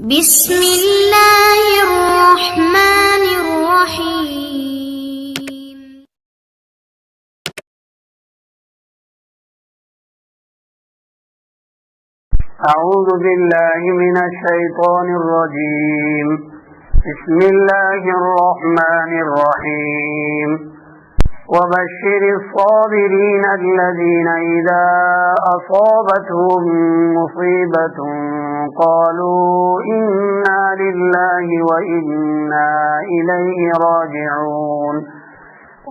بسم اللہ الرحمن الرحیم۔ اعوذ باللہ من الشیطان الرجیم۔ بسم اللہ الرحمن الرحیم۔ وبشر الصابرین الذین اذا اصابتهم مصیبۃ قالوا انا للہ وانا الیہ راجعون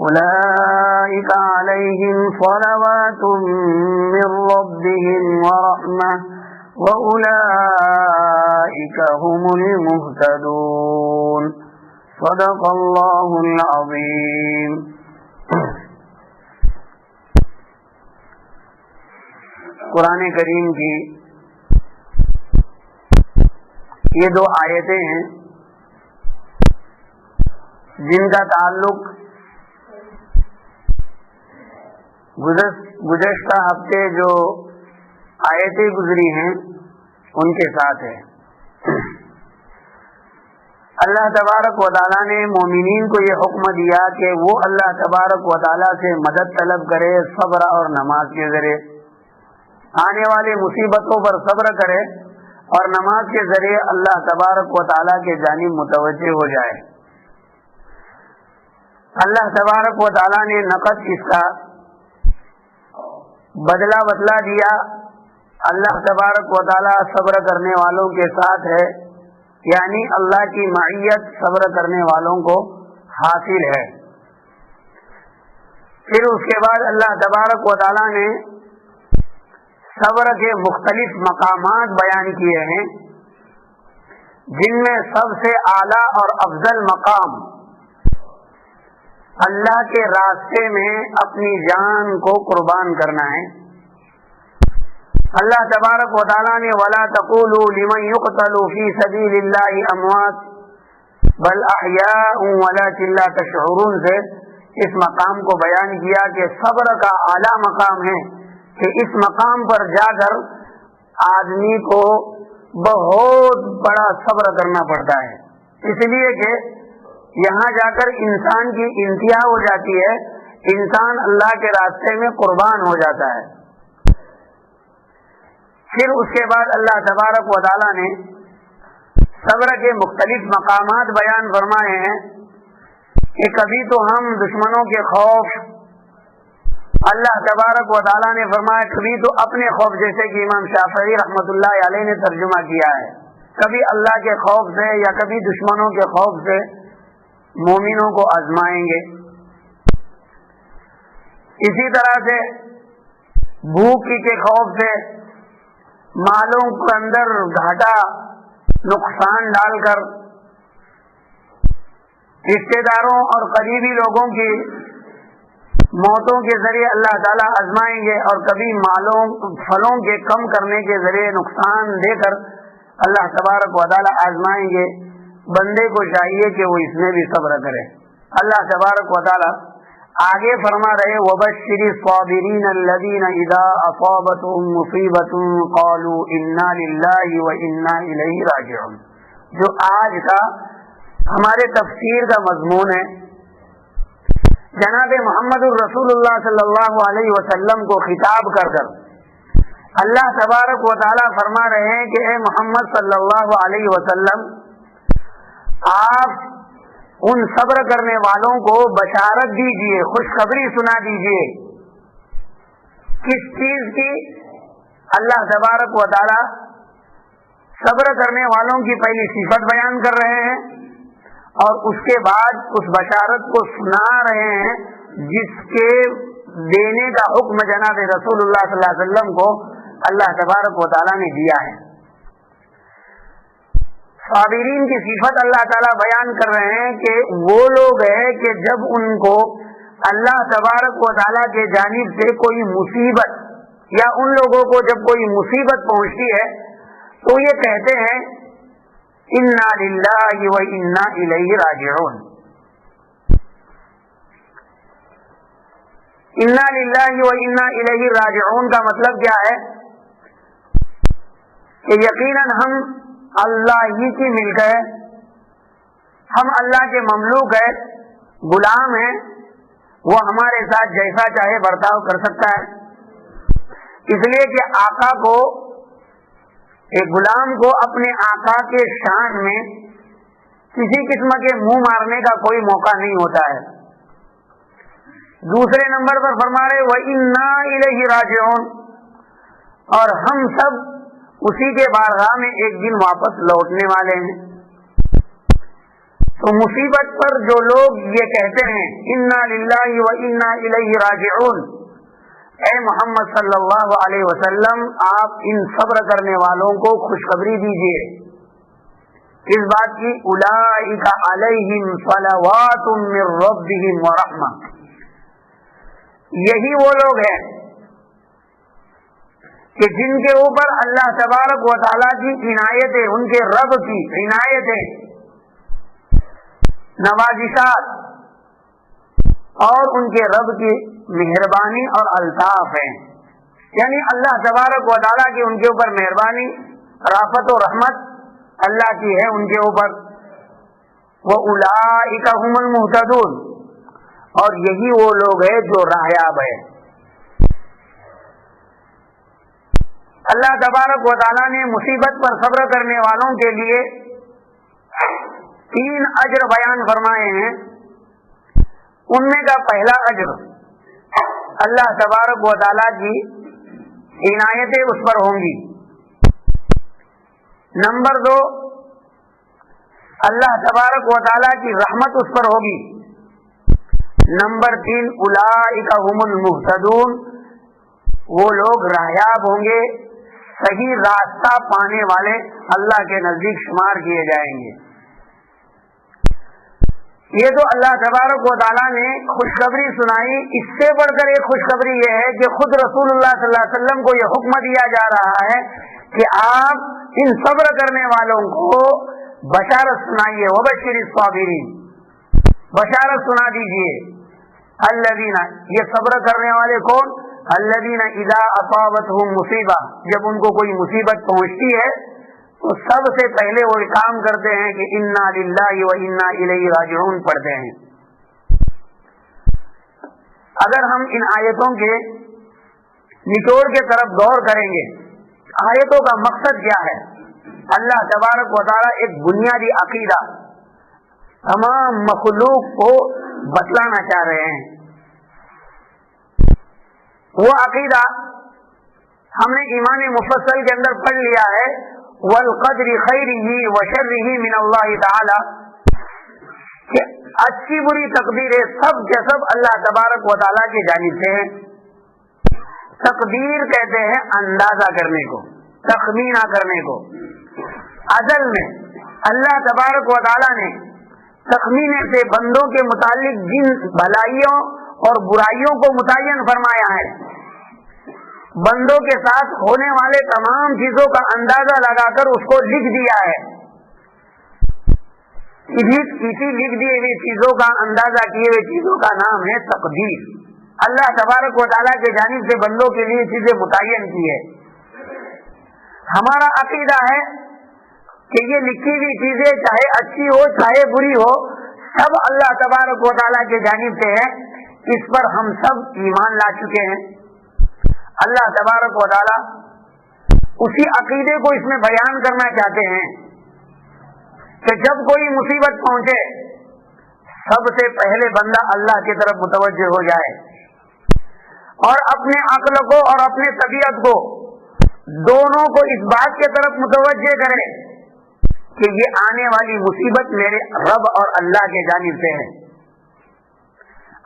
اولئک علیہم صلوات من ربهم ورحمہ وَأُولَئِكَ هُمُ الْمُهْتَدُونَ صدق اللہ العظیم۔ قرآن کریم کی یہ دو آیتیں ہیں جن کا تعلق گزشتہ ہفتے جو آیتیں گزری ہیں ان کے ساتھ ہے۔ اللہ تبارک و تعالیٰ نے مومنین کو یہ حکم دیا کہ وہ اللہ تبارک و تعالیٰ سے مدد طلب کرے صبر اور نماز کے ذریعے، آنے والی مصیبتوں پر صبر کرے اور نماز کے ذریعے اللہ تبارک و تعالیٰ کے جانب متوجہ ہو جائے۔ اللہ تبارک و تعالیٰ نے نقد اس کا بدلہ بتلا دیا۔ اللہ تبارک و تعالیٰ صبر کرنے والوں کے ساتھ ہے، یعنی اللہ کی معیت صبر کرنے والوں کو حاصل ہے۔ پھر اس کے بعد اللہ تبارک و تعالیٰ نے صبر کے مختلف مقامات بیان کیے ہیں، جن میں سب سے اعلیٰ اور افضل مقام اللہ کے راستے میں اپنی جان کو قربان کرنا ہے۔ اللہ تبارک و تعالیٰ نے وَلَا تَقُولُوا لِمَنْ يُقْتَلُ فِي سَبِيلِ اللَّهِ أَمْوَاتٌ بَلْ أَحْيَاءٌ وَلَكِنْ لَا تَشْعُرُونَ سے اس مقام کو بیان کیا کہ صبر کا اعلیٰ مقام ہے کہ اس مقام پر جا کر آدمی کو بہت بڑا صبر کرنا پڑتا ہے، اس لیے کہ یہاں جا کر انسان کی انتہا ہو جاتی ہے، انسان اللہ کے راستے میں قربان ہو جاتا ہے۔ پھر اس کے بعد اللہ تبارک و تعالیٰ نے صبر کے مختلف مقامات بیان فرمائے ہیں کہ کبھی تو ہم دشمنوں کے خوف، اللہ تبارک و تعالیٰ نے فرمایا کبھی تو اپنے خوف، جیسے کہ امام شافعی رحمۃ اللہ علیہ نے ترجمہ کیا ہے، کبھی اللہ کے خوف سے یا کبھی دشمنوں کے خوف سے مومنوں کو آزمائیں گے۔ اسی طرح سے بھوک کے خوف سے، مالوں کے اندر گھاٹا نقصان ڈال کر، رشتے داروں اور قریبی لوگوں کی موتوں کے ذریعے اللہ تعالیٰ آزمائیں گے، اور کبھی مالوں پھلوں کے کم کرنے کے ذریعے نقصان دے کر اللہ تبارک و تعالیٰ آزمائیں گے۔ بندے کو چاہیے کہ وہ اس میں بھی صبر کرے۔ اللہ تبارک و تعالیٰ آگے فرما رہے وَبَشِّرِ الصَّابِرِينَ الَّذِينَ إِذَا أَصَابَتْهُمْ مُصِيبَةٌ قَالُوا إِنَّا لِلَّهِ وَإِنَّا إِلَيْهِ رَاجِعُونَ، جو آج کا ہمارے تفسیر کا مضمون ہے۔ جناب محمد الرسول اللہ صلی اللہ علیہ وسلم کو خطاب کر کر اللہ تبارک و تعالیٰ فرما رہے ہیں کہ اے محمد صلی اللہ علیہ وسلم، آپ ان صبر کرنے والوں کو بشارت دیجئے، خوشخبری سنا دیجئے۔ کس چیز کی؟ اللہ تبارک و تعالی صبر کرنے والوں کی پہلی صفت بیان کر رہے ہیں اور اس کے بعد اس بشارت کو سنا رہے ہیں جس کے دینے کا حکم جناب رسول اللہ صلی اللہ علیہ وسلم کو اللہ تبارک و تعالی نے دیا ہے۔ صابرین کی صفت اللہ تعالیٰ بیان کر رہے ہیں کہ وہ لوگ ہیں کہ جب ان کو اللہ تبارک و تعالیٰ کے جانب سے کوئی مصیبت، یا ان لوگوں کو جب کوئی مصیبت پہنچتی ہے تو یہ کہتے ہیں انا للہ و انا الیہ راجعون۔ انا للہ و انا الیہ راجعون کا مطلب کیا ہے کہ یقیناً ہم اللہ ہی کی ملک ہے، ہم اللہ کے مملوک ہیں، غلام ہیں، وہ ہمارے ساتھ جیسا چاہے برتاؤ کر سکتا ہے، اس لیے کہ آقا کو، ایک غلام کو اپنے آقا کے شان میں کسی قسم کے منہ مارنے کا کوئی موقع نہیں ہوتا ہے۔ دوسرے نمبر پر فرما رہے وَإِنَّا إِلَيْهِ رَاجِعُونَ، اور ہم سب اسی کے بارگاہ میں ایک دن واپس لوٹنے والے ہیں۔ تو مصیبت پر جو لوگ یہ کہتے ہیں اِنَّا لِلَّهِ وَإِنَّا إِلَيْهِ رَاجِعُونَ، اے محمد صلی اللہ علیہ وسلم آپ ان صبر کرنے والوں کو خوشخبری دیجیے اس بات کی، اولئک علیہم صلوات من ربہم ورحمہ، یہی وہ لوگ ہیں کہ جن کے اوپر اللہ تبارک و تعالیٰ کی عنایتیں، ان کے رب کی عنایتیں، نوازشات اور ان کے رب کی مہربانی اور الطاف ہیں، یعنی اللہ تبارک و تعالیٰ کی ان کے اوپر مہربانی، رافت و رحمت اللہ کی ہے ان کے اوپر۔ وَأُولَئِكَ هُمُ الْمُهْتَدُونَ، اور یہی وہ لوگ ہیں جو راہیاب ہے۔ اللہ تبارک و تعالیٰ نے مصیبت پر صبر کرنے والوں کے لیے 3 اجر بیان فرمائے ہیں۔ ان میں کا پہلا اجر اللہ تبارک و تعالیٰ کی عنایتیں اس پر ہوں گی، نمبر 2 اللہ تبارک و تعالیٰ کی رحمت اس پر ہوگی، نمبر 3 اولئک هم المہتدون، وہ لوگ راہیاب ہوں گے، صحیح راستہ پانے والے اللہ کے نزدیک شمار کیے جائیں گے۔ یہ تو اللہ تبارک و تعالیٰ نے خوشخبری سنائی، اس سے بڑھ کر ایک خوشخبری یہ ہے کہ خود رسول اللہ صلی اللہ علیہ وسلم کو یہ حکم دیا جا رہا ہے کہ آپ ان صبر کرنے والوں کو بشارت سنائیے، وبشر الصابرین، بشارت سنا دیجیے۔ الذین، یہ صبر کرنے والے کون؟ الذین اذا اصابتهم مصیبہ، جب ان کو کوئی مصیبت پہنچتی ہے تو سب سے پہلے وہ کام کرتے ہیں کہ انا للہ و انا الیہ راجعون پڑھتے ہیں۔ اگر ہم ان آیتوں کے نچوڑ کے طرف غور کریں گے، آیتوں کا مقصد کیا ہے؟ اللہ تبارک و تعالیٰ ایک بنیادی عقیدہ تمام مخلوق کو بتلانا چاہ رہے ہیں۔ وہ عقیدہ ہم نے ایمان مفصل کے اندر پڑھ لیا ہے، والقدر خیرہ وشرہ من اللہ تعالی، کہ اچھی بری تقدیریں سب کے سب اللہ تبارک و تعالیٰ کی جانب سے ہیں۔ تقدیر کہتے ہیں اندازہ کرنے کو، تخمینہ کرنے کو۔ اصل میں اللہ تبارک و تعالیٰ نے تخمینے سے بندوں کے متعلق جن بھلائیوں اور برائیوں کو متعین فرمایا ہے، بندوں کے ساتھ ہونے والے تمام چیزوں کا اندازہ لگا کر اس کو لکھ دیا ہے۔ اسی لکھ دیے ہوئے چیزوں کا اندازہ کیے ہوئے چیزوں کا نام ہے تقدیر۔ اللہ تبارک و تعالیٰ کی جانب سے بندوں کے لیے چیزیں متعین کی ہے۔ ہمارا عقیدہ ہے کہ یہ لکھی ہوئی چیزیں چاہے اچھی ہو چاہے بری ہو، سب اللہ تبارک و تعالیٰ کی جانب سے ہے، اس پر ہم سب ایمان لا چکے ہیں۔ اللہ تبارک و تعالیٰ اسی عقیدے کو اس میں بیان کرنا چاہتے ہیں کہ جب کوئی مصیبت پہنچے سب سے پہلے بندہ اللہ کی طرف متوجہ ہو جائے اور اپنے عقل کو اور اپنے طبیعت کو دونوں کو اس بات کی طرف متوجہ کرے کہ یہ آنے والی مصیبت میرے رب اور اللہ کے جانب سے ہے۔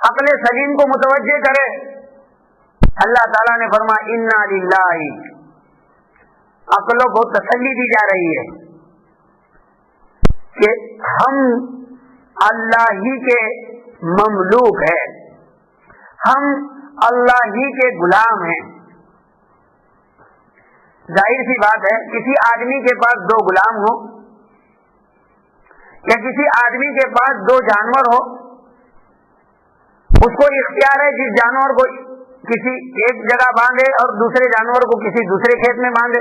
عقل سلیم کو متوجہ کرے۔ اللہ تعالیٰ نے فرمایا انا للہ، عقلوں کو تسلی دی جا رہی ہے کہ ہم اللہ ہی کے مملوک ہیں، ہم اللہ ہی کے غلام ہیں۔ ظاہر سی بات ہے، کسی آدمی کے پاس 2 غلام ہو یا کسی آدمی کے پاس 2 جانور ہو، اس کو اختیار ہے جس جانور کو کسی ایک جگہ باندھے اور دوسرے جانور کو کسی دوسرے کھیت میں باندھے،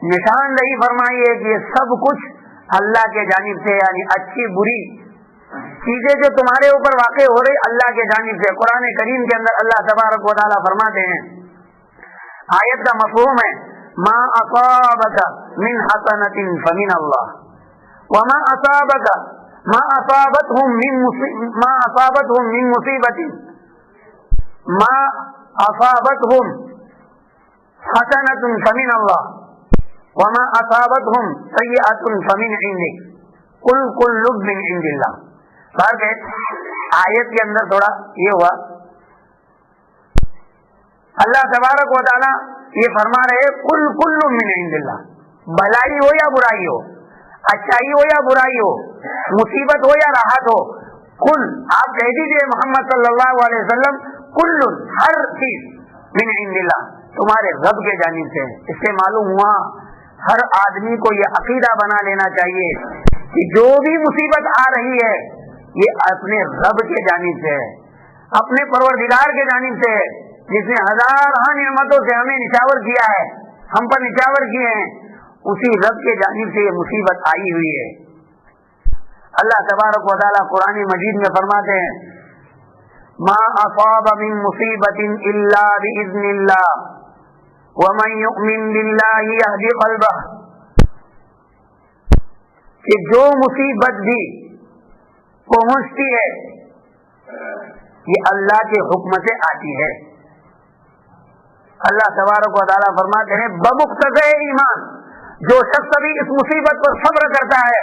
نشاندہی فرمائی ہے کہ یہ سب کچھ اللہ کے جانب سے، یعنی اچھی بری چیزیں جو تمہارے اوپر واقع ہو رہی اللہ کے جانب سے۔ قرآن کریم کے اندر اللہ تبارک و تعالیٰ فرماتے ہیں، آیت کا مفہوم ہے ما اصابک من حسنۃ فمن اللہ وما اصابک ما اصابتهم من مصیبت ما اصابتهم حسنۃ فمن اللہ وما اصابتهم سیئۃ فمن عندک قل کل من عند اللہ۔ فرق ہے، آیت کے اندر تھوڑا یہ ہوا، اللہ تبارک و تعالیٰ یہ فرما رہے کل کل من عند اللہ، بھلائی ہو یا برائی ہو، اچھائی ہو یا برائی ہو، مصیبت ہو یا راحت ہو، کل آپ کہہ دیجیے محمد صلی اللہ علیہ وسلم، کل ہر چیز من عند اللہ تمہارے رب کے جانب سے ہے۔ اس سے معلوم ہوا ہر آدمی کو یہ عقیدہ بنا لینا چاہیے کہ جو بھی مصیبت آ رہی ہے یہ اپنے رب کے جانب سے ہے، اپنے پروردگار کے جانب سے ہے، جس نے ہزارہ نعمتوں سے ہمیں نچاور کیا ہے، ہم پر نچاور کیے ہیں، اسی رب کے جانب سے یہ مصیبت آئی ہوئی ہے۔ اللہ تبارک و تعالیٰ قرآن مجید میں فرماتے ہیں ما اصاب من مصیبت الا باذن اللہ ومن یؤمن باللہ یہدی قلبہ، کہ جو مصیبت بھی پہنچتی ہے یہ اللہ کے حکم سے آتی ہے۔ اللہ تبارک و تعالیٰ فرماتے ہیں بمقتضی ایمان، جو شخص بھی اس مصیبت پر صبر کرتا ہے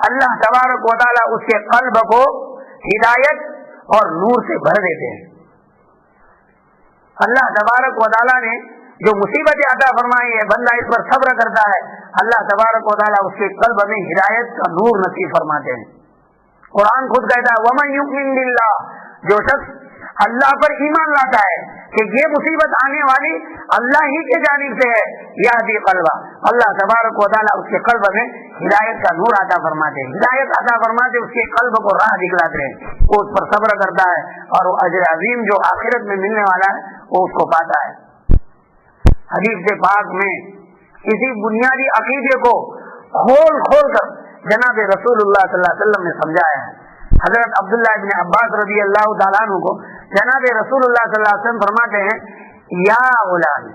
اللہ تبارک و تعالیٰ اس کے قلب کو ہدایت اور نور سے بھر دیتے ہیں۔ اللہ تبارک و تعالیٰ نے جو مصیبت عطا فرمائی ہے، بندہ اس پر صبر کرتا ہے، اللہ تبارک و تعالیٰ اس کے قلب میں ہدایت کا نور نصیب فرماتے ہیں۔ قرآن خود کہتا ہے وَمَن يُؤْمِن بِاللَّهِ، جو شخص اللہ پر ایمان لاتا ہے کہ یہ مصیبت آنے والی اللہ ہی کے جانب سے ہے، یہدی قلبہ، اللہ تبارک و تعالیٰ اس کے قلب میں ہدایت کا نور عطا فرماتے ہیں، ہدایت عطا فرماتے اس کے قلب کو راہ دکھلاتے ہیں، وہ اس پر صبر کرتا ہے اور وہ اجر عظیم جو آخرت میں ملنے والا ہے وہ اس کو پاتا ہے۔ حدیث پاک میں اسی بنیادی عقیدے کو کھول کھول کر جناب رسول اللہ صلی اللہ علیہ وسلم نے سمجھایا ہے۔ حضرت عبداللہ ابن عباس رضی اللہ تعالیٰ عنہ کو جناب رسول اللہ صلی اللہ علیہ وسلم فرماتے ہیں یا غلام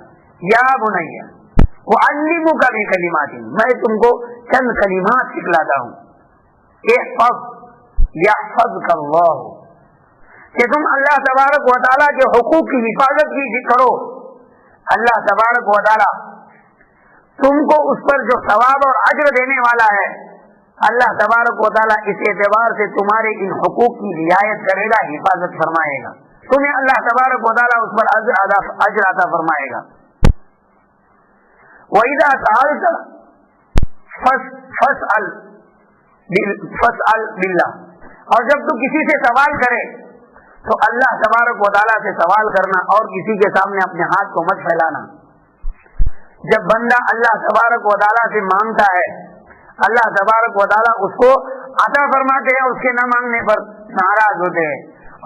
یا بنیا اعلمک بکلمات، میں تم کو چند کلمات سکھلاتا ہوں، احفظ یحفظک اللہ، کہ تم اللہ تبارک و تعالیٰ کے حقوق کی حفاظت کی کرو، اللہ تبارک و تعالیٰ تم کو اس پر جو ثواب اور اجر دینے والا ہے، اللہ تبارک و تعالیٰ اس اعتبار سے تمہارے ان حقوق کی رعایت کرے گا، حفاظت فرمائے گا، تمہیں اللہ تبارک و تعالیٰ اس پر اجر عطا فرمائے گا۔ وَإِذَا سَأَلْتَ فَاسْأَلْ بِاللَّهِ، اور جب تو کسی سے سوال کرے تو اللہ تبارک و تعالیٰ سے سوال کرنا اور کسی کے سامنے اپنے ہاتھ کو مت پھیلانا۔ جب بندہ اللہ تبارک و تعالیٰ سے مانگتا ہے اللہ تبارک و تعالیٰ اس کو عطا فرماتے ہیں، اس کے نہ مانگنے پر ناراض ہوتے ہیں،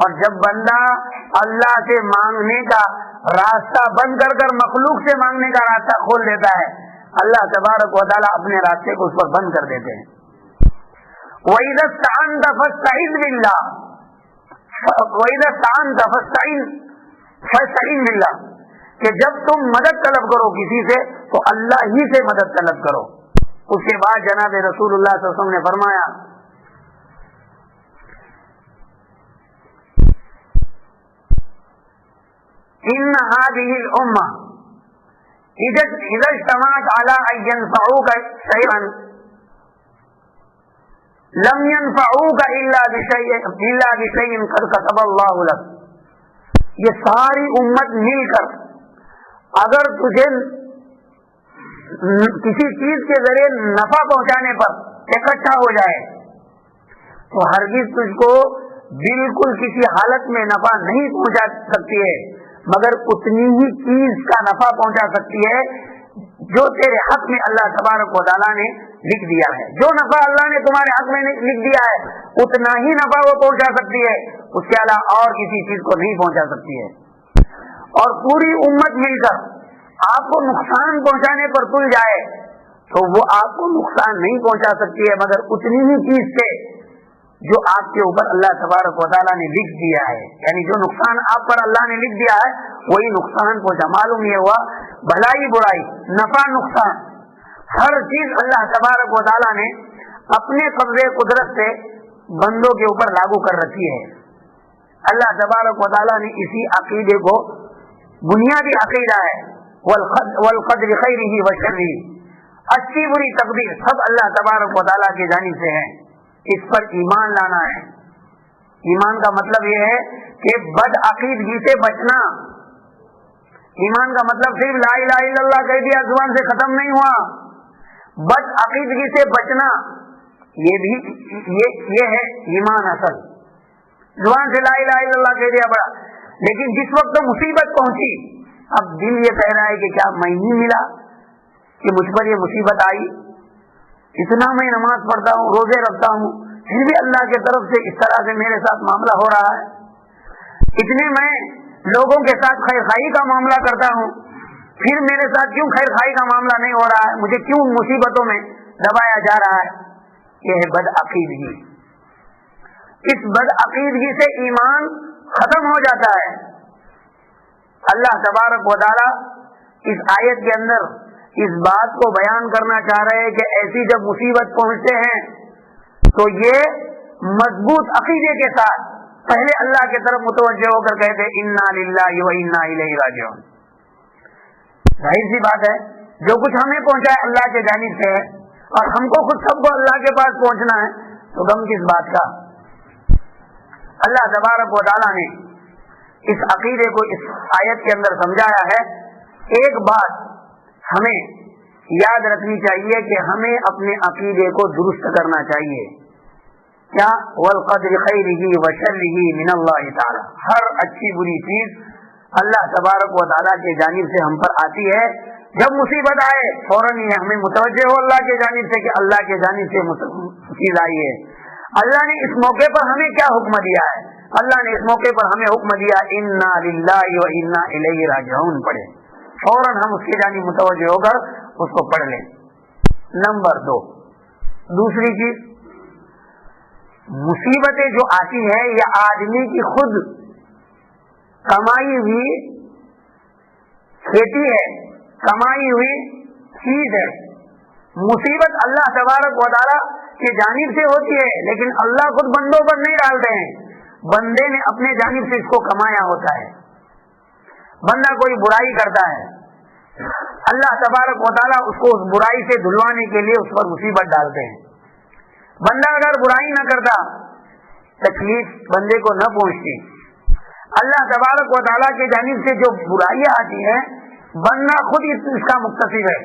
اور جب بندہ اللہ سے مانگنے کا راستہ بند کر کر مخلوق سے مانگنے کا راستہ کھول دیتا ہے، اللہ تبارک و تعالیٰ اپنے راستے کو اس پر بند کر دیتے ہیں۔ وَإِذَا اسْتَعَنْتَ فَاسْتَعِذْ بِاللَّهِ، وَإِذَا اسْتَعَنْتَ فَاسْتَعِنْ بِاللَّهِ، کہ جب تم مدد طلب کرو کسی سے تو اللہ ہی سے مدد طلب کرو۔ اس کے بعد جناب رسول اللہ صلی اللہ علیہ وسلم نے فرمایا ان هذه الامه اذا اجتمعت على ان ينفعوك شيئا لم ينفعوك الا بشيء قد كتب الله لك، یہ ساری امت مل کر اگر تجھے کسی چیز کے ذریعے نفع پہنچانے پر اکٹھا ہو جائے تو ہرگز تجھ کو بالکل کسی حالت میں نفع نہیں پہنچا سکتی ہے، مگر اتنی ہی چیز کا نفع پہنچا سکتی ہے جو تیرے حق میں اللہ تبارک و تعالیٰ نے لکھ دیا ہے۔ جو نفع اللہ نے تمہارے حق میں لکھ دیا ہے اتنا ہی نفع وہ پہنچا سکتی ہے، اس کے علاوہ اور کسی چیز کو نہیں پہنچا سکتی ہے۔ اور پوری امت مل کر آپ کو نقصان پہنچانے پر تل جائے تو وہ آپ کو نقصان نہیں پہنچا سکتی ہے مگر اتنی ہی چیز سے جو آپ کے اوپر اللہ تبارک و تعالیٰ نے لکھ دیا ہے، یعنی جو نقصان آپ پر اللہ نے لکھ دیا ہے وہی نقصان پہنچا۔ معلوم یہ ہوا بھلائی برائی، نفع نقصان، ہر چیز اللہ تبارک و تعالیٰ نے اپنے قبضے قدرت سے بندوں کے اوپر لاگو کر رکھی ہے۔ اللہ تبارک و تعالیٰ نے اسی عقیدے کو بنیادی عقیدہ ہے، والقدر خیرہ وشرہ، اچھی بری تقدیر سب اللہ تبارک و تعالیٰ کی جانب سے ہے، اس پر ایمان لانا ہے۔ ایمان کا مطلب یہ ہے کہ بد عقیدگی سے بچنا۔ ایمان کا مطلب صرف لا الہ الا اللہ کہہ دیا زبان سے ختم نہیں ہوا، بد عقیدگی سے بچنا یہ بھی یہ ہے ایمان اصل۔ زبان سے لا الہ الا اللہ کہہ دیا بڑا، لیکن جس وقت مصیبت پہنچی اب دل یہ کہہ رہا ہے کہ کیا میں نہیں ملا کہ مجھ پر یہ مصیبت آئی، اتنا میں نماز پڑھتا ہوں، روزے رکھتا ہوں، پھر بھی اللہ کی طرف سے اس طرح سے میرے ساتھ معاملہ ہو رہا ہے، اتنے میں لوگوں کے ساتھ خیر خواہی کا معاملہ کرتا ہوں، پھر میرے ساتھ کیوں خیر خواہی کا معاملہ نہیں ہو رہا ہے، مجھے کیوں مصیبتوں میں دبایا جا رہا ہے؟ یہ ہے بد عقیدگی۔ اس بد عقیدگی سے ایمان ختم ہو جاتا ہے۔ اللہ تبارک و تعالی اس آیت کے اندر اس بات کو بیان کرنا چاہ رہے ہیں کہ ایسی جب مصیبت پہنچتے ہیں تو یہ مضبوط عقیدے کے ساتھ پہلے اللہ کی طرف متوجہ ہو کر کہتے ہیں انا للہ و انا الیہ راجعون۔ ظاہر سی بات ہے جو کچھ ہمیں پہنچا ہے اللہ کے جانب سے ہے اور ہم کو خود سب کو اللہ کے پاس پہنچنا ہے، تو غم کس بات کا؟ اللہ تبارک و تعالیٰ نے اس عقیدے کو اس آیت کے اندر سمجھایا ہے۔ ایک بات ہمیں یاد رکھنی چاہیے کہ ہمیں اپنے عقیدے کو درست کرنا چاہیے۔ کیا؟ والقدر خیرہ وشرہ من اللہ تعالی، ہر اچھی بری چیز اللہ تبارک و تعالیٰ کے جانب سے ہم پر آتی ہے۔ جب مصیبت آئے فوراً یہ ہمیں متوجہ ہو اللہ کے جانب سے کہ اللہ کے جانب سے چیز آئی ہے۔ اللہ نے اس موقع پر ہمیں کیا حکم دیا ہے؟ اللہ نے اس موقع پر ہمیں حکم دیا انا للہ و انا الیہ راجعون پڑھے، فوراً ہم اس کی جانب متوجہ ہو کر اس کو پڑھ لیں۔ نمبر 2، دوسری چیز، مصیبتیں جو آتی ہیں یہ آدمی کی خود کمائی ہوئی کھیتی ہے، کمائی ہوئی چیز ہے۔ مصیبت اللہ تبارک و تعالیٰ کی جانب سے ہوتی ہے لیکن اللہ خود بندوں پر نہیں ڈالتے ہیں، بندے نے اپنے جانب سے اس کو کمایا ہوتا ہے۔ بندہ کوئی برائی کرتا ہے، اللہ تبارک و تعالیٰ اس کو اس برائی سے دھلوانے کے لیے اس پر مصیبت ڈالتے ہیں۔ بندہ اگر برائی نہ کرتا تکلیف بندے کو نہ پہنچتی۔ اللہ تبارک و تعالیٰ کی جانب سے جو برائیاں آتی ہیں بندہ خود اس کا مقتصر ہے۔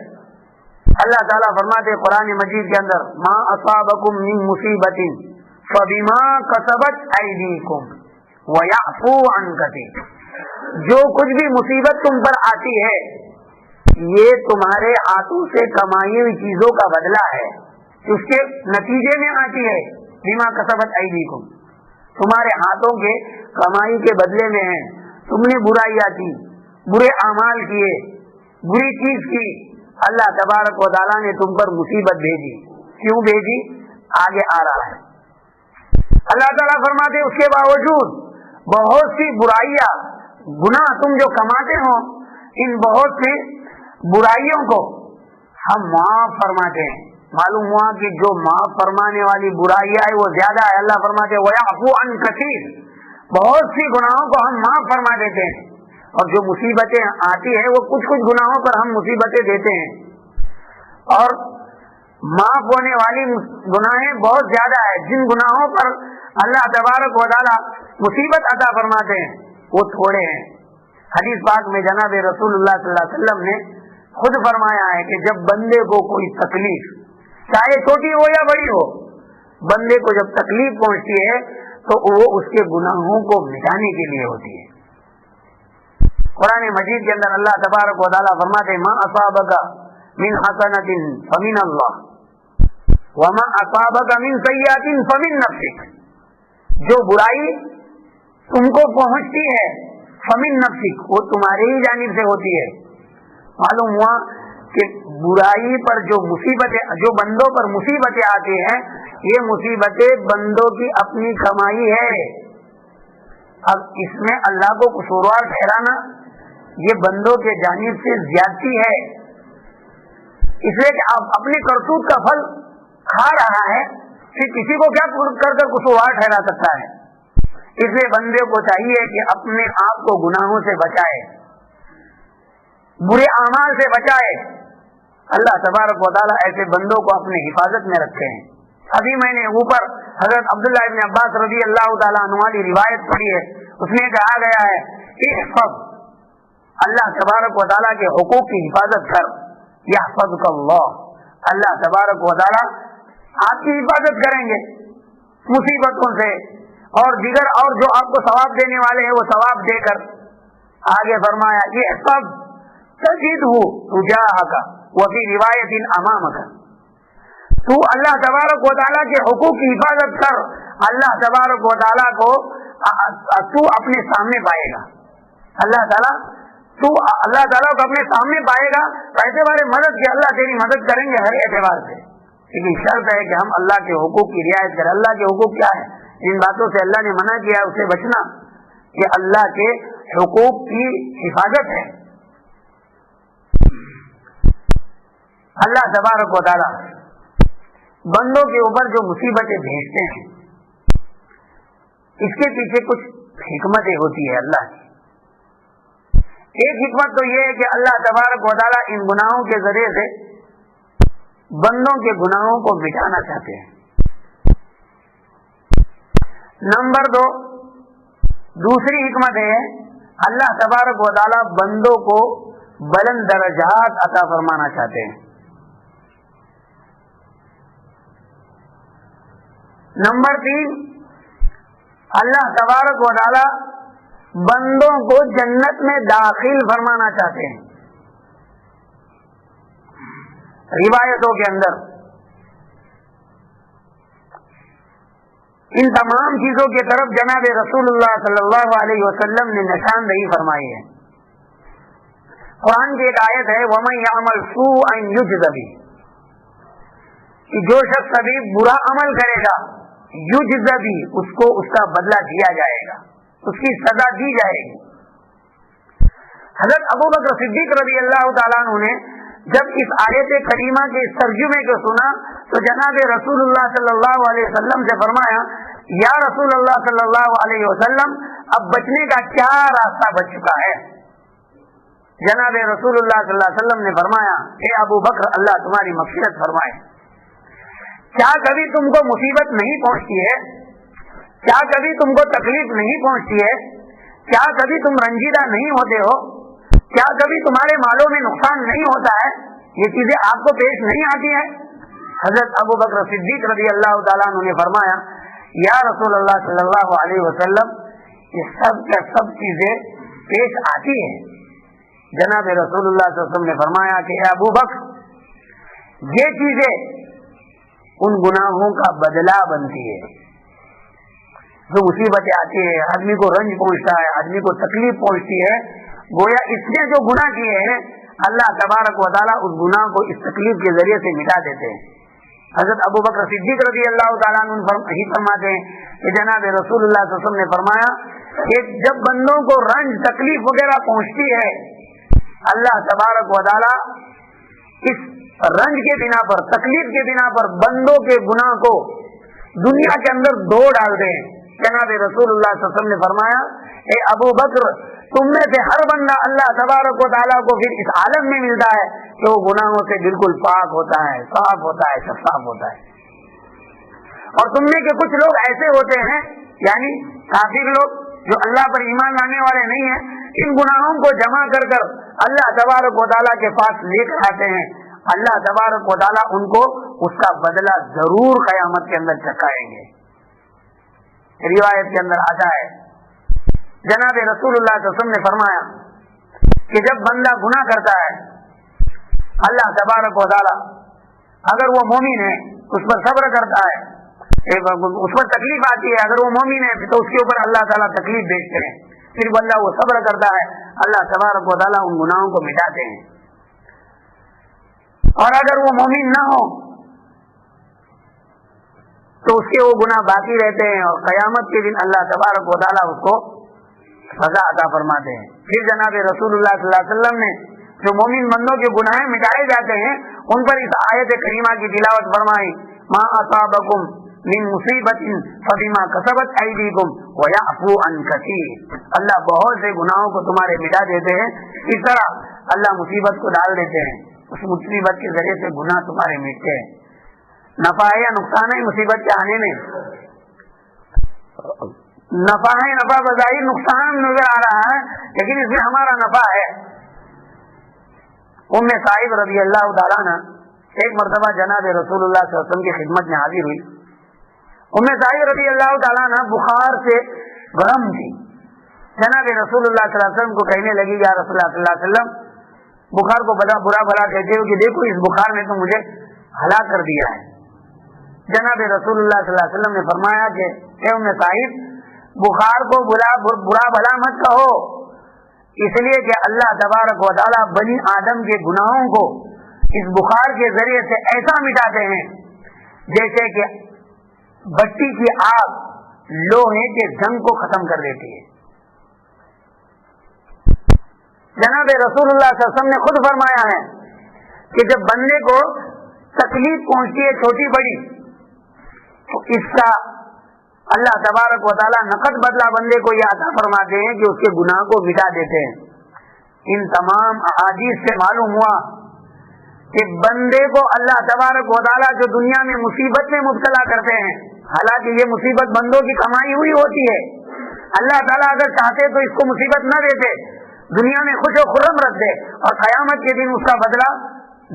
اللہ تعالیٰ فرماتے قرآن مجید کے اندر ما اصابکم من مصیبت فبما کسبت ایدیکم ویعفو عن کثیر، جو کچھ بھی مصیبت تم پر آتی ہے یہ تمہارے ہاتھوں سے کمائی ہوئی چیزوں کا بدلہ ہے، اس کے نتیجے میں آتی ہے۔ بما کسبت ایدیکم، تمہارے ہاتھوں کے کمائی کے بدلے میں ہے۔ تم نے برائیاں کی، برے اعمال کیے، بری چیز کی، اللہ تبارک و تعالیٰ نے تم پر مصیبت بھیجی۔ کیوں بھیجی؟ آگے آ رہا ہے۔ اللہ تعالیٰ فرماتے اس کے باوجود بہت سی برائیاں، گناہ تم جو کماتے ہو، ان بہت سی برائیوں کو ہم معاف فرماتے ہیں۔ معلوم ہوا کہ جو معاف فرمانے والی برائیاں ہے وہ زیادہ ہے۔ اللہ فرماتے وَيَعْفُو عَنْ كَثِيرٍ، بہت سی گناہوں کو ہم معاف فرما دیتے ہیں، اور جو مصیبتیں آتی ہیں وہ کچھ کچھ گناہوں پر ہم مصیبتیں دیتے ہیں، اور معاف ہونے والی گناہیں بہت زیادہ ہے۔ جن گناہوں پر اللہ تبارک و تعالی مصیبت عطا فرماتے ہیں وہ تھوڑے ہیں۔ حدیث پاک میں جناب رسول اللہ صلی اللہ علیہ وسلم نے خود فرمایا ہے کہ جب بندے کو کوئی تکلیف چاہے چھوٹی ہو یا بڑی ہو، بندے کو جب تکلیف پہنچتی ہے تو وہ اس کے گناہوں کو مٹانے کے لیے ہوتی ہے۔ قرآن مجید کے اندر اللہ تبارک و تعالیٰ فرماتے ما اصابک من حسنۃ فمن اللہ وما اصابک من سیئۃ فمن نفسک، جو برائی تم کو پہنچتی ہے فمن نفسک، وہ تمہاری ہی جانب سے ہوتی ہے۔ معلوم ہوا کہ برائی پر جو مصیبتیں, جو بندوں پر مصیبتیں آتی ہیں, یہ مصیبتیں بندوں کی اپنی کمائی ہے. اب اس میں اللہ کو قصوروار ٹھہرانا یہ بندوں کے جانب سے زیادتی ہے, اس لیے کہ آپ اپنی کرتوت کا پھل کھا رہا ہے, پھر کسی کو کیا کر کر قصوروار ٹھہرا سکتا ہے. اس لیے بندے کو چاہیے کہ اپنے آپ کو گناہوں سے بچائے, برے اعمال سے بچائے. اللہ تبارک و تعالیٰ ایسے بندوں کو اپنے حفاظت میں رکھتے ہیں. ابھی میں نے اوپر حضرت عبداللہ ابن عباس رضی اللہ تعالیٰ عنہ والی روایت پڑھی ہے, اس میں کہا گیا ہے کہ احفظ, اللہ تبارک و تعالیٰ کے حقوق کی حفاظت کر, یحفظک اللہ, اللہ تبارک و تعالیٰ آپ کی حفاظت کریں گے مصیبتوں سے, اور دیگر اور جو آپ کو ثواب دینے والے ہیں وہ ثواب دے کر. آگے فرمایا یہ سب تجدہ تجاہک وفی روایت امامک, تو اللہ تبارک و تعالیٰ کے حقوق کی حفاظت کر, اللہ تبارک و تعالیٰ کو تو اپنے سامنے پائے گا. اللہ تعالیٰ کو اپنے سامنے پائے گا. پیسے والے مدد کی اللہ تیری مدد کریں گے ہر اعتبار سے, لیکن شرط ہے کہ ہم اللہ کے حقوق کی رعایت کریں. اللہ کے حقوق کیا ہے؟ جن باتوں سے اللہ نے منع کیا ہے اسے بچنا, یہ اللہ کے حقوق کی حفاظت ہے. اللہ تبارک و تعالیٰ بندوں کے اوپر جو مصیبتیں بھیجتے ہیں اس کے پیچھے کچھ حکمتیں ہوتی ہے اللہ کی. ایک حکمت تو یہ ہے کہ اللہ تبارک و تعالیٰ ان گناہوں کے ذریعے سے بندوں کے گناہوں کو مٹانا چاہتے ہیں. نمبر 2, دوسری حکمت ہے اللہ تبارک و تعالیٰ بندوں کو بلند درجات عطا فرمانا چاہتے ہیں. نمبر 3, اللہ تبارک و تعالیٰ بندوں کو جنت میں داخل فرمانا چاہتے ہیں. روایتوں کے اندر ان تمام چیزوں کی طرف جناب رسول اللہ صلی اللہ علیہ وسلم نے نشاندہی فرمائی ہے. قرآن کی ایک آیت ہے وَمَن يَعْمَلْ سُوءًا يُجْزَ بِهِ, کہ جو شخص ابھی برا عمل کرے گا یُجْزَ بِهِ, اس کو اس کا بدلہ دیا جائے گا, اس کی سزا دی جائے گی. حضرت ابو بکر صدیق رضی اللہ تعالیٰ عنہ نے جب اس آیت کریمہ کے اس ترجمے کو سنا تو جناب رسول اللہ صلی اللہ علیہ وسلم سے فرمایا یا رسول اللہ صلی اللہ علیہ وسلم اب بچنے کا کیا راستہ بچ چکا ہے. جناب رسول اللہ صلی اللہ علیہ وسلم نے فرمایا اے ابو بکر اللہ تمہاری مغفرت فرمائے, کیا کبھی تم کو مصیبت نہیں پہنچتی ہے, کیا کبھی تم کو تکلیف نہیں پہنچتی ہے, کیا کبھی تم رنجیدہ نہیں ہوتے ہو, کیا کبھی تمہارے مالوں میں نقصان نہیں ہوتا ہے, یہ چیزیں آپ کو پیش نہیں آتی ہیں. حضرت ابو بکر صدیق رضی اللہ تعالیٰ عنہ نے فرمایا یا رسول اللہ صلی اللہ علیہ وسلم یہ سب کا سب چیزیں پیش آتی ہیں. جناب رسول اللہ صلی اللہ علیہ وسلم نے فرمایا کہ اے ابو بکر یہ چیزیں ان گناہوں کا بدلہ بنتی ہے. جو مصیبتیں آتی ہے, آدمی کو رنج پہنچتا ہے, آدمی کو تکلیف پہنچتی ہے, گویا اس نے جو گناہ کیے ہیں اللہ تبارک و تعالیٰ اس گناہ کو اس تکلیف کے ذریعے سے مٹا دیتے ہیں. حضرت ابو بکر صدیق رضی اللہ تعالیٰ عنہ ہی فرماتے ہیں کہ جناب رسول اللہ صلی اللہ علیہ وسلم نے فرمایا کہ جب بندوں کو رنج تکلیف وغیرہ پہنچتی ہے اللہ تبارک و تعالیٰ اس رنج کے بنا پر, تکلیف کے بنا پر بندوں کے گناہ کو دنیا کے اندر دھو ڈالتے ہیں. جناب رسول اللہ صلی اللہ علیہ وسلم نے فرمایا اے ابو بکر تم میں سے ہر بندہ اللہ تبارک و تعالیٰ کو پھر اس عالم میں ملتا ہے کہ وہ گناہوں سے بالکل پاک ہوتا ہے, صاف ہوتا ہے, شفاف ہوتا ہے. اور تم میں کے کچھ لوگ ایسے ہوتے ہیں یعنی کافر لوگ جو اللہ پر ایمان لانے والے نہیں ہیں, ان گناہوں کو جمع کر کر اللہ تبارک و تعالیٰ کے پاس لے کر آتے ہیں. اللہ تبارک و تعالیٰ ان کو اس کا بدلہ ضرور قیامت کے اندر چکھائیں گے. روایت کے اندر آتا ہے جناب رسول اللہ صلی اللہ علیہ وسلم نے فرمایا کہ جب بندہ گناہ کرتا ہے اللہ تبارک و تعالیٰ اگر وہ مومن ہے اس پر صبر کرتا ہے, اس پر تکلیف آتی ہے, اگر وہ مومن ہے تو اس کے اوپر اللہ تعالیٰ تکلیف بھیجتے ہیں, پھر بندہ وہ صبر کرتا ہے اللہ تبارک و تعالیٰ ان گناہوں کو مٹاتے ہیں. اور اگر وہ مومن نہ ہو تو اس کے وہ گناہ باقی رہتے ہیں اور قیامت کے دن اللہ تبارک و تعالیٰ اس کو سزا عطا فرماتے ہیں. پھر جناب رسول اللہ صلی اللہ علیہ وسلم نے جو مومن بندوں کے گناہ مٹائے جاتے ہیں ان پر اس آیت کریمہ کی تلاوت فرمائی. ما اصابکم من مصیبت فبما کسبت ایدیکم ویعفو عن کثیر. اللہ بہت سے گناہوں کو تمہارے مٹا دیتے ہیں. اس طرح اللہ مصیبت کو ڈال دیتے ہیں, اس مصیبت کے ذریعے سے گناہ تمہارے مٹتے ہیں. نفع ہے یا نقصان ہے مصیبت کے آنے میں؟ نفع ہے, نفع بظاہر نقصان نظر آ رہا ہے لیکن اس میں ہمارا نفع ہے. ام سعید رضی اللہ تعالیٰ عنہ ایک مرتبہ جناب رسول اللہ صلی اللہ علیہ وسلم کی خدمت میں حاضر ہوئی. ام سعید رضی اللہ تعالیٰ عنہ بخار سے گرم تھی. جناب رسول اللہ صلی اللہ علیہ وسلم کو کہنے لگی یا رسول اللہ صلی اللہ علیہ وسلم, بخار کو برا بھلا کہتے ہو کہ دیکھو اس بخار نے تو مجھے ہلاک کر دیا ہے. جناب رسول اللہ صلی اللہ علیہ وسلم نے فرمایا کہ اے ام سعید, بخار کو برا بھلا مت کہو, اس لیے کہ اللہ تبارک و تعالیٰ بنی آدم کے گناہوں کو اس بخار کے ذریعے سے ایسا مٹاتے ہیں جیسے کہ بتی کی آگ لوہے کے زنگ کو ختم کر دیتی ہے. جناب رسول اللہ صلی اللہ علیہ وسلم نے خود فرمایا ہے کہ جب بندے کو تکلیف پہنچتی ہے چھوٹی بڑی تو اس کا اللہ تبارک و تعالیٰ نقد بدلہ بندے کو یہ عطا فرماتے ہیں کہ اس کے گناہ کو مٹا دیتے ہیں. ان تمام احادیث سے معلوم ہوا کہ بندے کو اللہ تبارک و تعالیٰ جو دنیا میں مصیبت میں مبتلا کرتے ہیں, حالانکہ یہ مصیبت بندوں کی کمائی ہوئی ہوتی ہے, اللہ تعالیٰ اگر چاہتے تو اس کو مصیبت نہ دیتے, دنیا میں خوش و خرم رکھتے اور قیامت کے دن اس کا بدلہ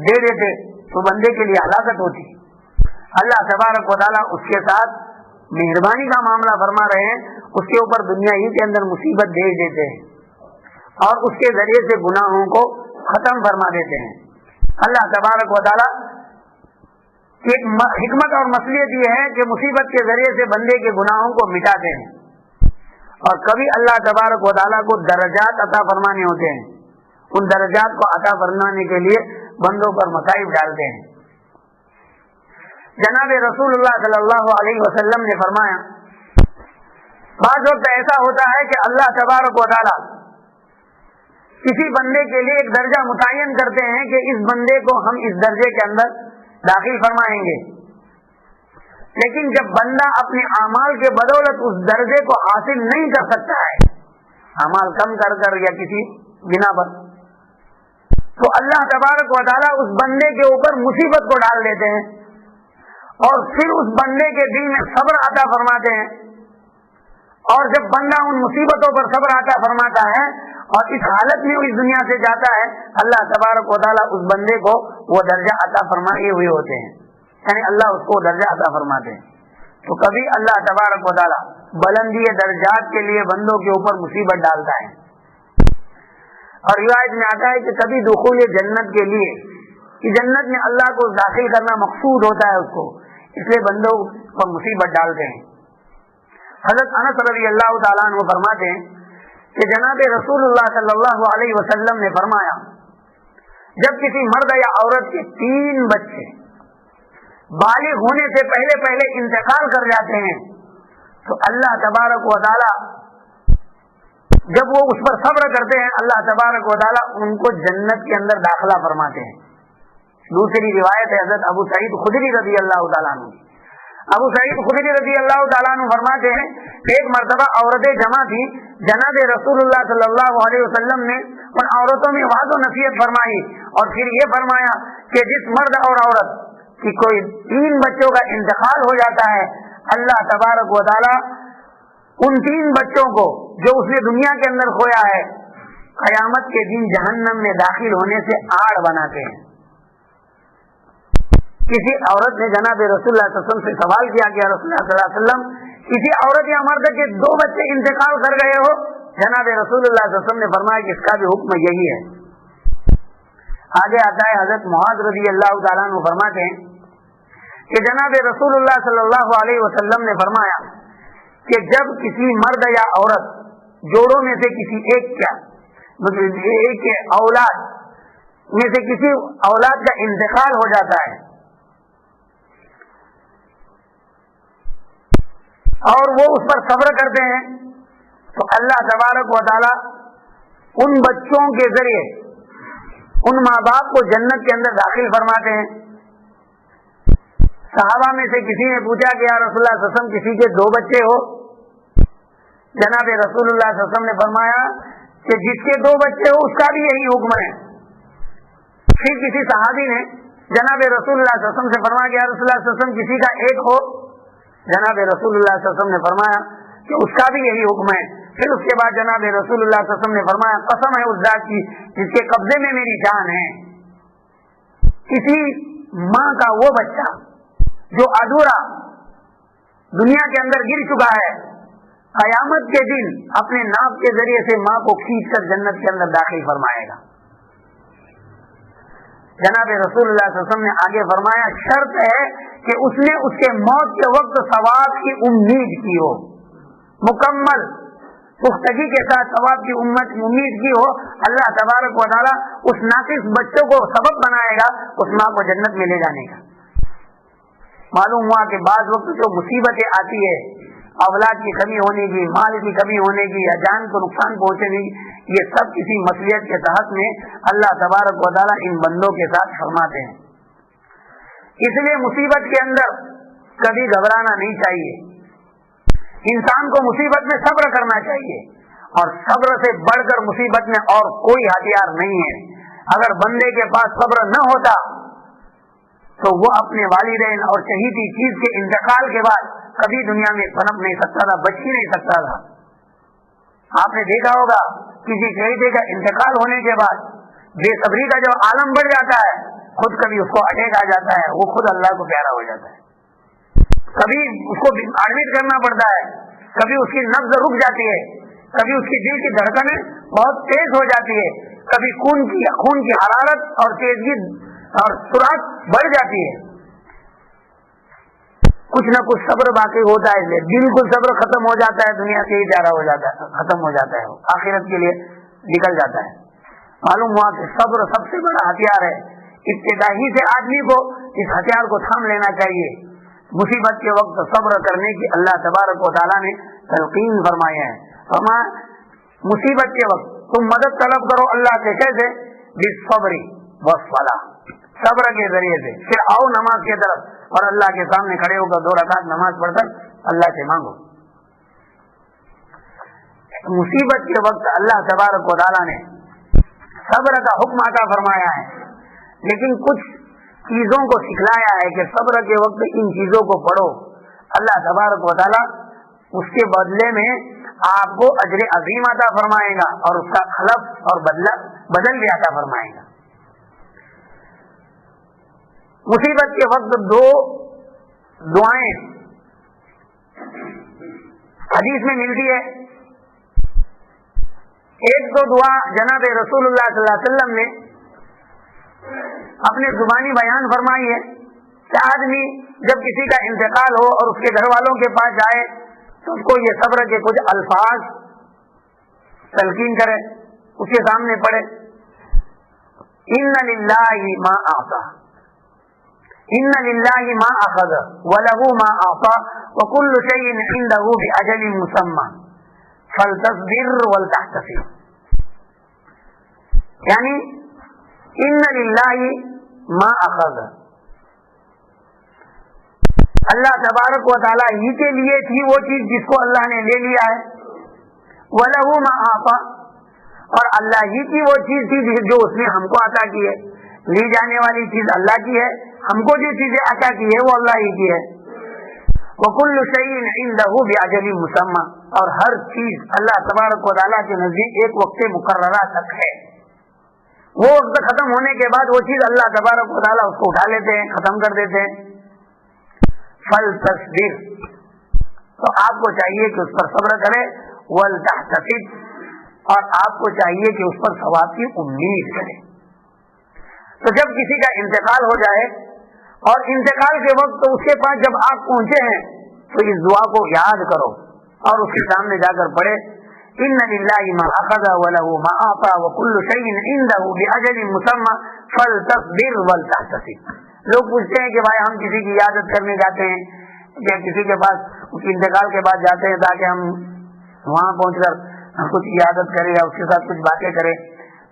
دے دیتے تو بندے کے لیے ہلاکت ہوتی. اللہ تبارک و تعالیٰ اس کے ساتھ مہربانی کا معاملہ فرما رہے ہیں, اس کے اوپر دنیا ہی کے اندر مصیبت دے دیتے ہیں اور اس کے ذریعے سے گناہوں کو ختم فرما دیتے ہیں. اللہ تبارک و تعالیٰ کی حکمت اور مصلحت یہ ہے کہ مصیبت کے ذریعے سے بندے کے گناہوں کو مٹاتے ہیں, اور کبھی اللہ تبارک و تعالیٰ کو درجات عطا فرمانے ہوتے ہیں, ان درجات کو عطا فرمانے کے لیے بندوں پر مصائب ڈالتے ہیں. جناب رسول اللہ صلی اللہ علیہ وسلم نے فرمایا بعض وقت ایسا ہوتا ہے کہ اللہ تبارک و تعالیٰ کسی بندے کے لیے ایک درجہ متعین کرتے ہیں کہ اس بندے کو ہم اس درجے کے اندر داخل فرمائیں گے, لیکن جب بندہ اپنے اعمال کے بدولت اس درجے کو حاصل نہیں کر سکتا ہے, اعمال کم کر یا کسی بنا پر, تو اللہ تبارک و تعالیٰ اس بندے کے اوپر مصیبت کو ڈال دیتے ہیں اور پھر اس بندے کے دل میں صبر عطا فرماتے ہیں. اور جب بندہ ان مصیبتوں پر صبر عطا فرماتا ہے اور اس حالت میں اس دنیا سے جاتا ہے, اللہ تبارک و تعالیٰ اس بندے کو وہ درجہ عطا فرمائے ہوئے ہوتے ہیں, یعنی اللہ اس کو درجہ عطا فرماتے ہیں. تو کبھی اللہ تبارک و تعالیٰ بلندی درجات کے لیے بندوں کے اوپر مصیبت ڈالتا ہے, اور روایت میں آتا ہے کہ کبھی دخول جنت کے لیے کہ جنت میں اللہ کو داخل کرنا مقصود ہوتا ہے اس کو, اس لیے بندوں پر مصیبت ڈالتے ہیں. حضرت انس رضی اللہ تعالیٰ عنہ فرماتے ہیں کہ جناب رسول اللہ صلی اللہ علیہ وسلم نے فرمایا جب کسی مرد یا عورت کے 3 بچے بالغ ہونے سے پہلے انتقال کر جاتے ہیں تو اللہ تبارک و تعالیٰ جب وہ اس پر صبر کرتے ہیں, اللہ تبارک و تعالیٰ ان کو جنت کے اندر داخلہ فرماتے ہیں. دوسری روایت ہے حضرت ابو سعید خدری رضی اللہ تعالیٰ عنہ. ابو سعید خدری رضی اللہ تعالیٰ عنہ فرماتے ہیں ایک مرتبہ عورتیں جمع تھی, جناب رسول اللہ صلی اللہ علیہ وسلم نے ان عورتوں میں وعظ و نصیحت فرمائی اور پھر یہ فرمایا کہ جس مرد اور عورت کی کوئی 3 بچوں کا انتقال ہو جاتا ہے, اللہ تبارک و تعالیٰ ان 3 بچوں کو جو اس نے دنیا کے اندر کھویا ہے قیامت کے دن جہنم میں داخل ہونے سے آڑ بناتے ہیں. کسی عورت نے جناب رسول اللہ صلی اللہ علیہ وسلم سے سوال کیا کہ رسول اللہ صلی اللہ علیہ وسلم کسی عورت یا مرد کے 2 بچے انتقال کر گئے ہو, جناب رسول اللہ صلی اللہ علیہ وسلم نے فرمایا کہ اس کا بھی حکم یہی ہے. آگے آتا ہے حضرت معاذ رضی اللہ تعالیٰ عنہ فرماتے ہیں کہ جناب رسول اللہ صلی اللہ علیہ وسلم نے فرمایا کہ جب کسی مرد یا عورت جوڑوں میں سے کسی ایک کے اولاد میں سے کسی اولاد کا انتقال ہو جاتا ہے اور وہ اس پر صبر کرتے ہیں تو اللہ تبارک و تعالی ان بچوں کے ذریعے ان ماں باپ کو جنت کے اندر داخل فرماتے ہیں. صحابہ میں سے کسی نے پوچھا کہ یا رسول اللہ صلی اللہ علیہ وسلم کسی کے 2 بچے ہو؟ جناب رسول اللہ صلی اللہ علیہ وسلم نے فرمایا کہ جس کے 2 بچے ہو اس کا بھی یہی حکم ہے. پھر کسی صحابی نے جناب رسول اللہ صلی اللہ علیہ وسلم سے فرمایا کہ یا رسول اللہ صلی اللہ علیہ وسلم کسی کا 1 ہو؟ جناب رسول اللہ صلی اللہ علیہ وسلم نے فرمایا کہ اس کا بھی یہی حکم ہے. پھر اس کے بعد جناب رسول اللہ صلی اللہ علیہ وسلم نے فرمایا قسم ہے اس ذات کی جس کے قبضے میں میری جان ہے، کسی ماں کا وہ بچہ جو ادھورا دنیا کے اندر گر چکا ہے، قیامت کے دن اپنے ناف کے ذریعے سے ماں کو کھینچ کر جنت کے اندر داخل فرمائے گا. جناب رسول اللہ صلی اللہ علیہ وسلم نے آگے فرمایا شرط ہے کہ اس نے اس کے موت کے وقت ثواب کی امید کی ہو، مکمل پختگی کے ساتھ ثواب کی امید کی ہو. اللہ تبارک و تعالی اس ناقص بچوں کو سبب بنائے گا اس ماں کو جنت میں لے جانے کا. معلوم ہوا کہ بعض وقت جو مصیبتیں آتی ہے، اولاد کی کمی ہونے کی، مال کی کمی ہونے کی، یا جان کو نقصان پہنچنے کی، یہ سب کسی مصلیحت کے تحت میں اللہ تبارک و تعالی ان بندوں کے ساتھ فرماتے ہیں. اس لیے مصیبت کے اندر کبھی گھبرانا نہیں چاہیے. انسان کو مصیبت میں صبر کرنا چاہیے، اور صبر سے بڑھ کر مصیبت میں اور کوئی ہتھیار نہیں ہے. اگر بندے کے پاس صبر نہ ہوتا تو وہ اپنے والدین اور چہیتی چیز کے انتقال کے بعد کبھی دنیا میں پنپ نہیں سکتا تھا، بچ ہی نہیں سکتا تھا. آپ نے دیکھا ہوگا کسی چہیتے کا انتقال ہونے کے بعد بے صبری کا جو عالم بڑھ جاتا ہے، خود کبھی اس کو اٹیک آ جاتا ہے، وہ خود اللہ کو پیارا ہو جاتا ہے. کبھی اس کو ایڈمٹ کرنا پڑتا ہے، کبھی اس کی نبض رک جاتی ہے، کبھی اس کی دل کی دھڑکنیں بہت تیز ہو جاتی ہے، کبھی خون کی حرارت اور تیزی اور سرعت بڑھ جاتی ہے. کچھ نہ کچھ صبر باقی ہوتا ہے. بالکل صبر ختم ہو جاتا ہے، دنیا سے ہی پیارا ہو جاتا ہے، ختم ہو جاتا ہے، آخرت کے لیے نکل جاتا ہے. معلوم ہوا کہ صبر سب سے بڑا ہتھیار ہے. ابتدائی سے آدمی کو اس ہتھیار کو تھام لینا چاہیے. مصیبت کے وقت صبر کرنے کی اللہ تبارک و تعالیٰ نے تلقین فرمایا ہے. فرمایا مصیبت کے وقت تم مدد طلب کرو اللہ سے، کیسے؟ بالصبر والصلاۃ، صبر کے ذریعے سے. پھر آؤ نماز کی طرف اور اللہ کے سامنے کھڑے ہو کر 2 رکعت نماز پڑھ کر اللہ سے مانگو. مصیبت کے وقت اللہ تبارک و تعالیٰ نے صبر کا حکم عطا فرمایا ہے، لیکن کچھ چیزوں کو سکھلایا ہے کہ صبر کے وقت ان چیزوں کو پڑھو. اللہ تبارک و تعالیٰ اس کے بدلے میں آپ کو اجر عظیم عطا فرمائے گا اور اس کا خلف اور بدل بھی عطا فرمائے گا. مصیبت کے وقت 2 دعائیں حدیث میں ملتی ہے. ایک تو دعا جناب رسول اللہ صلی اللہ علیہ وسلم نے اپنے زبانی بیان فرمائی ہے کہ آدمی جب کسی کا انتقال ہو اور اس کے گھر والوں کے پاس جائے تو اس کو یہ صبر کے کچھ الفاظ تلقین کرے، اس کے سامنے پڑھے. ان للہ ما اعطى، ان للہ ما اخذ وله ما اعطى وكل شيء عنده باجل مسمى فلتصبر ولتحتسب. یعنی ان للہ ما اخذ، اللہ تبارک و تعالیٰ ہی کے لیے تھی وہ چیز جس کو اللہ نے لے لیا ہے. وَلَهُ مَا أَعْطَى، اور اللہ ہی کی وہ چیز تھی جو اس نے ہم کو عطا کی ہے. لی جانے والی چیز اللہ کی ہے، ہم کو جو چیزیں عطا کی ہے وہ اللہ ہی کی ہے. وَكُلُّ شَيْءٍ عِندَهُ بِأَجَلٍ مُّسَمًّى، اور ہر چیز اللہ تبارک و تعالیٰ کے نزدیک ایک وقت مقررہ تک ہے. وہ وقت ختم ہونے کے بعد وہ چیز اللہ تبارک و تعالیٰ اس کو اٹھا لیتے ہیں، ختم کر دیتے ہیں. فَلْتَصْبِرْ، تو آپ کو چاہیے کہ اس پر صبر کرے. وَلْتَحْتَسِبْ، اور آپ کو چاہیے کہ اس پر ثواب کی امید کرے. تو جب کسی کا انتقال ہو جائے اور انتقال کے وقت اس کے پاس جب آپ پہنچے ہیں تو اس دعا کو یاد کرو اور اس کے سامنے جا کر پڑھے. ان للہ ما اخذ وله ما اعطى وكل شيء عنده باجل مسمى فلتصبر ولتحتسب. لوگ پوچھتے ہیں کہ بھائی ہم کسی کی عیادت کرنے جاتے ہیں یا کسی کے پاس اس کے انتقال کے بعد جاتے ہیں تاکہ ہم وہاں پہنچ کر کچھ عیادت کریں یا اس کے ساتھ کچھ باتیں کریں,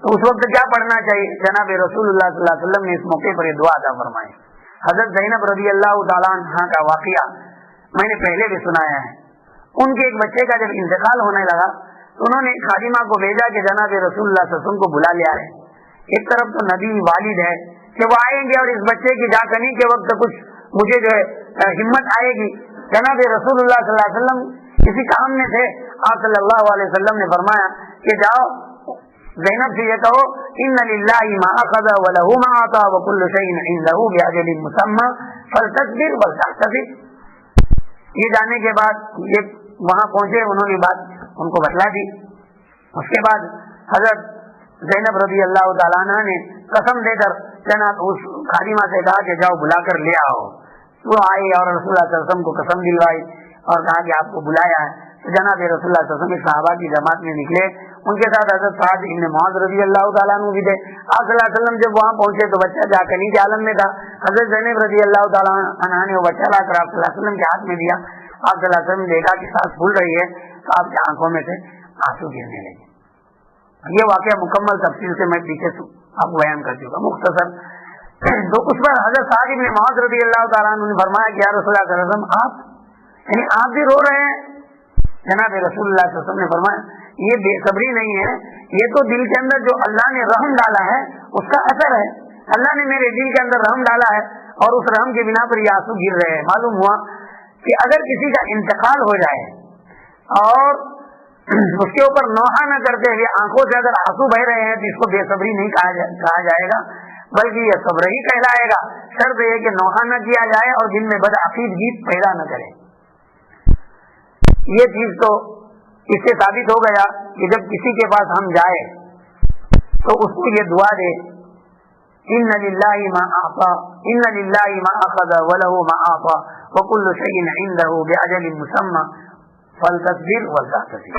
تو اس وقت کیا پڑھنا چاہیے؟ جناب رسول اللہ صلی اللہ علیہ وسلم نے اس موقع پر یہ دعا عطا فرمائی. حضرت زینب رضی اللہ تعالیٰ عنہا کا واقعہ میں نے پہلے بھی سنایا ہے. ان کے ایک بچے کا جب انتقال ہونے لگا تو انہوں نے خادمہ کو بھیجا کہ جناب رسول اللہ صلی اللہ علیہ وسلم کو بلا لیا ہے. ایک طرف تو نبی والد ہے کہ وہ آئیں گے اور اس بچے کی جاکنی کے وقت کچھ مجھے جو ہے ہمت آئے گی. جناب رسول اللہ صلی اللہ علیہ وسلم کسی کام میں تھے, آپ صلی اللہ علیہ وسلم نے فرمایا کہ جاؤ زینب سے یہ کہو ان للہ ما اخذ وله ما اعطى وكل شيء عنده باجل مسمى فلتصبر ولتحتسب. یہ جانے کے بعد یہ وہاں پہنچے, انہوں نے بات ان کو بتلا دی. اس کے بعد حضرت زینب رضی اللہ تعالیٰ عنہ نے قسم دے کر جناب اس خادمہ سے کہا کہ جاؤ بلا کر لے آؤ. وہ آئی اور رسول اللہ صلی اللہ علیہ وسلم کو قسم دلوائی اور کہا کہ آپ کو بلایا ہے. تو جناب رسول اللہ صلی اللہ علیہ وسلم صحابہ کی جماعت میں نکلے, ان کے ساتھ حضرت سعد بن معاذ رضی اللہ تعالیٰ عنہ بھی تھے. آپ صلی اللہ علیہ وسلم جب وہاں پہنچے تو بچہ جاکنی کے عالم میں تھا. حضرت زینب رضی اللہ تعالیٰ عنہ نے وہ بچہ لا کر آپ صلی اللہ علیہ وسلم کے ہاتھ میں دیا. آپ صلی اللہ علیہ وسلم نے دیکھا کہ سانس پھول رہی ہے تو آپ کی آنکھوں میں سے آنسو گرنے لگے. یہ واقعہ مکمل تفصیل سے میں پیچھے آپ کو بیان کر چکا مختصر. تو اس پر حضرت سعد بن معاذ رضی اللہ تعالیٰ عنہ نے فرمایا کہ یا رسول اللہ صلی اللہ علیہ وسلم آپ یعنی آپ بھی رو رہے ہیں. جناب رسول اللہ صلی اللہ علیہ وسلم نے فرمایا یہ بے صبری نہیں ہے, یہ تو دل کے اندر جو اللہ نے رحم ڈالا ہے اس کا اثر ہے. اللہ نے میرے دل کے اندر رحم ڈالا ہے اور اس رحم کے بنا پر یہ آنسو گر رہے ہیں. معلوم ہوا کہ اگر کسی کا انتقال ہو جائے اور اس کے اوپر نوحہ نہ کرتے ہوئے آنکھوں سے اگر آنسو بہ رہے ہیں تو اس کو بے صبری نہیں کہا جائے گا بلکہ یہ صبر ہی کہلائے گا. شرط یہ کہ نوحہ نہ کیا جائے اور دل میں بدعقیدگی پیدا نہ کرے. یہ چیز تو اس سے ثابت ہو گیا کہ جب کسی کے پاس ہم جائے تو اس کو یہ دعا دے ان للہ ما اعطى ان للہ ما اخذ وله ما اعطى وكل شيء عنده باجل مسمى فلتصبر ولتحتسب.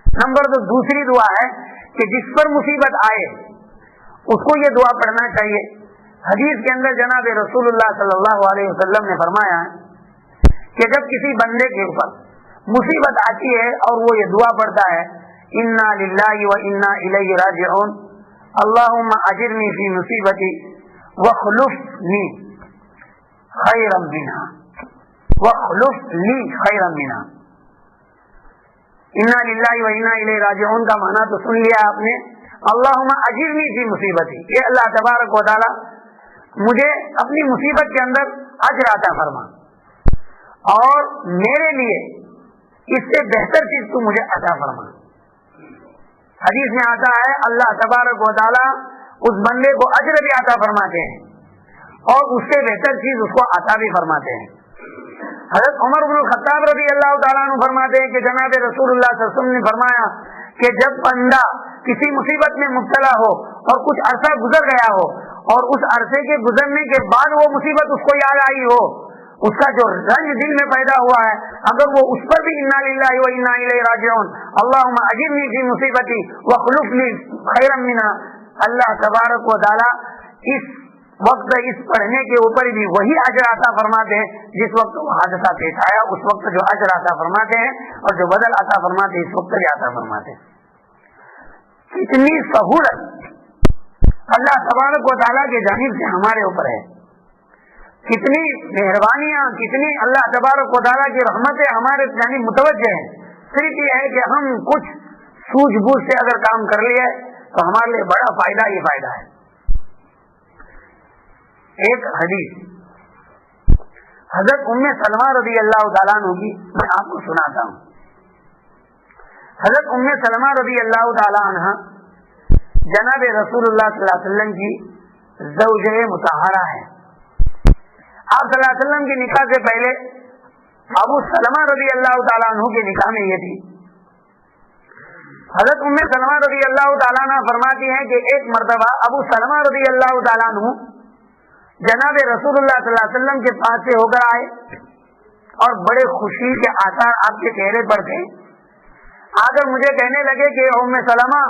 نمبر 2 دوسری دعا ہے کہ جس پر مصیبت آئے اس کو یہ دعا پڑھنا چاہیے. حدیث کے اندر جناب رسول اللہ صلی اللہ علیہ وسلم نے فرمایا کہ جب کسی بندے کے اوپر مصیبت آتی ہے اور وہ یہ دعا پڑھتا ہے انا للہ و انا الیہ راجعون اللہم اجرنی فی مصیبتی واخلفنی خیرا منہا واخلفنی خیرا منہا. انا للہ و انا الیہ راجعون کا معنی تو سن لیا آپ نے. اللہم اجرنی فی مصیبتی, یہ اللہ تبارک و تعالی مجھے اپنی مصیبت کے اندر اجر عطا فرما اور میرے لیے اس سے بہتر چیز تو مجھے عطا فرما. حدیث میں آتا ہے اللہ تبارک و تعالی اس بندے کو اجر بھی عطا فرماتے ہیں اور اس سے بہتر چیز اس کو عطا بھی فرماتے ہیں. حضرت عمر بن الخطاب رضی اللہ تعالیٰ عنہ فرماتے ہیں کہ جناب رسول اللہ صلی اللہ علیہ وسلم نے فرمایا کہ جب بندہ کسی مصیبت میں مبتلا ہو اور کچھ عرصہ گزر گیا ہو اور اس عرصے کے گزرنے کے بعد وہ مصیبت اس کو یاد آئی ہو, اس کا جو رنج دل میں پیدا ہوا ہے اگر وہ اس پر بھی انا للہ و انا الیہ راجعون اللہم اجرنی فی مصیبتی واخلفنی خیرا منہا, اللہ تبارک و تعالی اس وقت اس پڑھنے کے اوپر بھی وہی اجر عطا فرماتے ہیں جس وقت وہ حادثہ پیش آیا, اس وقت جو اجر عطا فرماتے ہیں اور جو بدل عطا فرماتے ہیں اس وقت بھی عطا فرماتے ہیں. کتنی سہولت اللہ تبارک و تعالیٰ کی جانب سے ہمارے اوپر ہے, کتنی مہربانیاں, کتنی اللہ تبارک و تعالیٰ کی رحمتیں ہمارے یعنی متوجہ ہیں. صرف یہ ہے کہ ہم کچھ سوجھ بوجھ سے اگر کام کر لیے تو ہمارے لیے بڑا فائدہ ہی فائدہ ہے. ایک حدیث حضرت ام سلمہ رضی اللہ تعالیٰ عنہ کی میں آپ کو سناتا ہوں. حضرت ام سلمہ رضی اللہ تعالیٰ عنہ جناب رسول اللہ صلی اللہ علیہ وسلم کی زوجہ مطہرہ ہے. آپ صلی اللہ علیہ وسلم کے نکاح سے پہلے ابو سلمہ رضی اللہ تعالیٰ عنہ کے نکاح میں یہ تھی. حضرت ام سلمہ رضی اللہ تعالیٰ عنہ فرماتی ہیں کہ ایک مرتبہ ابو سلمہ رضی اللہ تعالیٰ عنہ جناب رسول اللہ صلی اللہ علیہ وسلم کے پاس سے ہو کر آئے اور بڑے خوشی کے آثار آپ کے چہرے پر تھے. آ کر مجھے کہنے لگے کہ ام سلمہ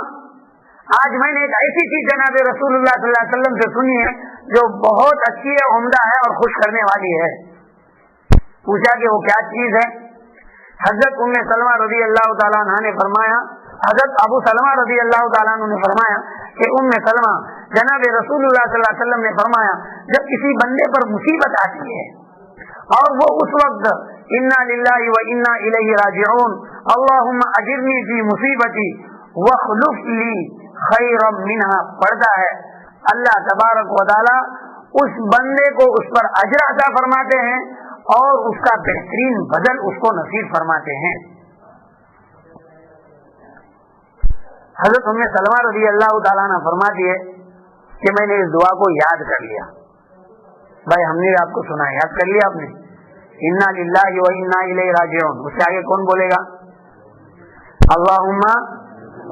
آج میں نے ایک ایسی چیز جناب رسول اللہ صلی اللہ علیہ وسلم سے سنی ہے جو بہت اچھی ہے، عمدہ ہے اور خوش کرنے والی ہے۔ پوچھا کہ وہ کیا چیز ہے؟ حضرت ام سلمہ رضی اللہ تعالیٰ عنہ نے فرمایا، حضرت ابو سلمہ رضی اللہ تعالیٰ عنہ نے فرمایا کہ ام سلمہ، جناب رسول اللہ صلی اللہ علیہ وسلم نے فرمایا جب کسی بندے پر مصیبت آتی ہے اور وہ اس وقت انا للہ و انا الیہ راجعون اللہم اجرنی فی مصیبتی واخلف لی خیرا منہا پڑھتا ہے، اللہ تبارک و تعالی اس بندے کو اس پر اجر عطا فرماتے ہیں اور اس کا بہترین بدل اس کو نصیب فرماتے ہیں۔ حضرت ام سلمہ رضی اللہ تعالیٰ عنہ فرماتی ہے کہ میں نے اس دعا کو یاد کر لیا۔ بھائی ہم نے آپ کو سنا، یاد کر لیا آپ نے؟ انا للہ و انا الیہ راجعون، اس سے آگے کون بولے گا؟ اللہم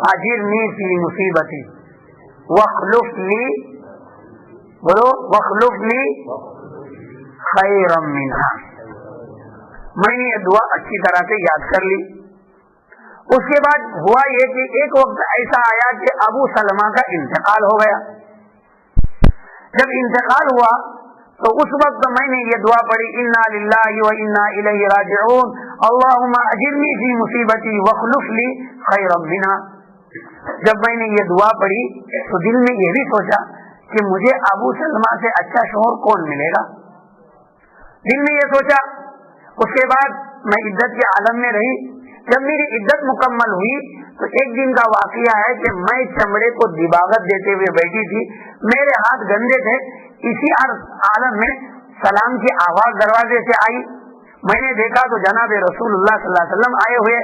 اجرنی فی مصیبتی واخلف لی، بولو واخلف لی خیرا منہا۔ میں نے یہ دعا اچھی طرح سے یاد کر لی۔ اس کے بعد ہوا یہ کہ ایک وقت ایسا آیا کہ ابو سلمہ کا انتقال ہو گیا۔ جب انتقال ہوا تو اس وقت میں نے یہ دعا پڑھی، انا للہ و انا الیہ راجعون اللہم اجرنی فی مصیبتی واخلف لی خیرا منہا۔ جب میں نے یہ دعا پڑھی تو دل میں یہ بھی سوچا کہ مجھے ابو سلمہ سے اچھا شوہر کون ملے گا، دل میں یہ سوچا۔ اس کے بعد میں عدت کے عالم میں رہی۔ جب میری عدت مکمل ہوئی تو ایک دن کا واقعہ ہے کہ میں چمڑے کو دباغت دیتے ہوئے بیٹھی تھی، میرے ہاتھ گندے تھے، اسی عالم میں سلام کی آواز دروازے سے آئی۔ میں نے دیکھا تو جناب رسول اللہ صلی اللہ علیہ وسلم آئے ہوئے۔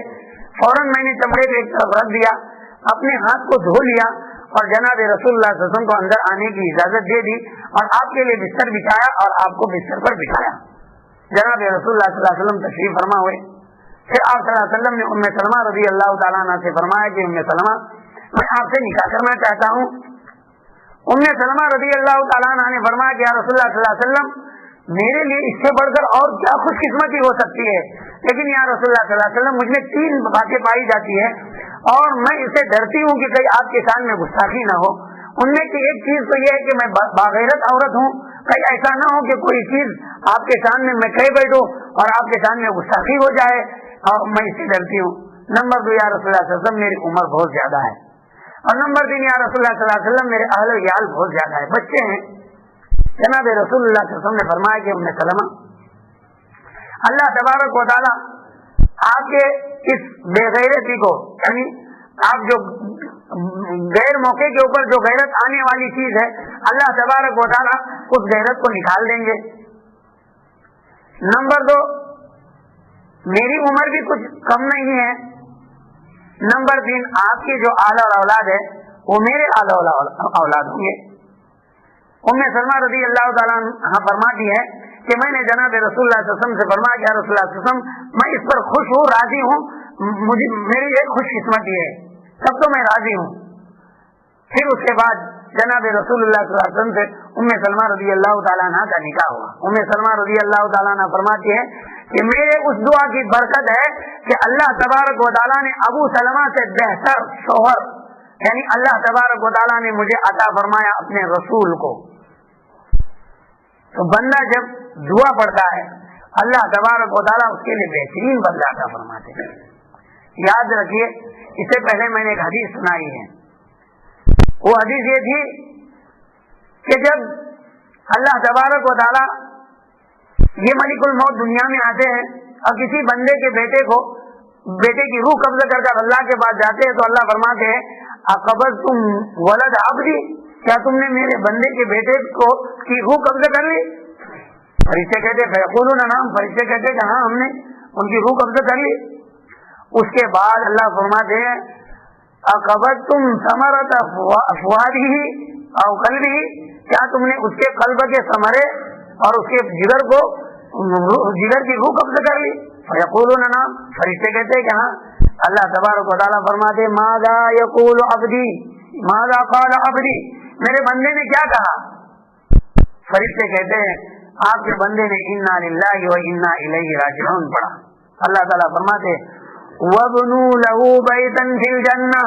فوراً میں نے چمڑے کو ایک طرف رکھ دیا، اپنے ہاتھ کو دھو لیا اور جناب رسول اللہ صلی اللہ علیہ وسلم کو اندر آنے کی اجازت دے دی اور آپ کے لیے بستر بچھایا اور آپ کو بستر پر بٹھایا۔ جناب رسول اللہ صلی اللہ علیہ وسلم تشریف فرما ہوئے۔ پھر آپ صلی اللہ علیہ وسلم نے ام سلمہ رضی اللہ تعالیٰ عنہ سے فرمایا کہ ام سلمہ میں آپ سے نکاح کرنا چاہتا ہوں۔ ام سلمہ رضی اللہ تعالیٰ عنہ نے فرمایا کہ یا رسول اللہ صلی اللہ علیہ وسلم میرے لیے اس سے بڑھ کر اور کیا خوش قسمتی ہو سکتی ہے، لیکن یا رسول اللہ صلی اللہ علیہ وسلم مجھ میں 3 باتیں پائی جاتی ہے اور میں اسے ڈرتی ہوں کہ کہیں آپ کے شان میں گستاخی نہ ہو۔ ان میں کی ایک چیز تو یہ ہے کہ میں باغیرت عورت ہوں، کہیں ایسا نہ ہو کہ کوئی چیز آپ کے شان میں کہہ بیٹھوں اور آپ کے شان میں گستاخی ہو جائے، اور میں اس سے ڈرتی ہوں۔ نمبر 2 یا رسول اللہ صلی اللہ علیہ وسلم میری عمر بہت زیادہ ہے، اور نمبر 3 یا رسول اللہ صلی اللہ علیہ وسلم میرے اہل و عیال بہت زیادہ ہے، بچے ہیں۔ جناب رسول اللہ صلی اللہ علیہ وسلم نے فرمایا کہ ام سلمہ اللہ تبارک و تعالیٰ آپ کے اس بے غیرتی کو، یعنی آپ جو غیر موقع کے اوپر جو غیرت آنے والی چیز ہے، اللہ تبارک و تعالیٰ اس غیرت کو نکال دیں گے۔ نمبر 2 میری عمر بھی کچھ کم نہیں ہے۔ نمبر 3 آپ کی جو اعلیٰ اولاد ہے وہ میرے اعلیٰ اولاد ہوں گے۔ ام سلمہ رضی اللہ تعالیٰ عنہ فرماتی ہے کہ میں نے جناب رسول اللہ صلی اللہ علیہ وسلم سے فرمایا کہ یا رسول اللہ صلی اللہ علیہ وسلم میں اس پر خوش ہوں، راضی ہوں، مجھے میری ایک خوش قسمتی ہے، تب تو میں راضی ہوں۔ پھر اس کے بعد جناب رسول اللہ صلی اللہ علیہ وسلم سے ام سلمہ رضی اللہ تعالیٰ عنہ کا نکاح ہوا۔ ام سلمہ رضی اللہ تعالیٰ عنہ فرماتی ہے کہ میرے اس دعا کی برکت ہے کہ اللہ تبارک و تعالیٰ نے ابو سلمہ سے بہتر شوہر، یعنی اللہ تبارک و تعالیٰ نے مجھے عطا فرمایا اپنے رسول کو۔ تو بندہ جب دعا پڑھتا ہے اللہ تبارک و تعالیٰ اس کے لیے بہترین بدلہ عطا فرماتے ہیں۔ یاد رکھیے، اس سے پہلے میں نے ایک حدیث سنائی ہے، وہ حدیث یہ تھی کہ جب اللہ تبارک و تعالیٰ یہ ملک الموت دنیا میں آتے ہیں اور کسی بندے کے بیٹے کی روح قبض کر کر اللہ کے پاس جاتے ہیں تو اللہ فرماتے ہیں اقبضتم ولد عبدی، کیا تم نے میرے بندے کے بیٹے کی روح قبض کر لی؟ فرشتے کہتے فیقولون نعم، فرشتے کہتے کہ ہاں ہم نے ان کی روح قبض کر لی۔ اس کے بعد اللہ فرماتے ہیں اقبضتم ثمرۃ افواده او قلبه، کیا تم نے اس کے قلب کے ثمرے اور اس کے جگر کی روح قبض کر لی؟ فیقولون نعم، فرشتے کہتے کہ ہاں۔ اللہ تبارک و تعالیٰ فرماتے ماذا یقول عبدی ماذا قال عبدی، میرے بندے نے کیا کہا؟ فرشتے کہتے ہیں آپ کے بندے نے انا للہ و انا الیہ راجعون پڑھا۔ اللہ تعالیٰ فرماتے وَابْنُوا لَهُ بَيْتًا فِي الْجَنَّةِ،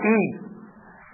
3,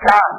4,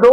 2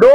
2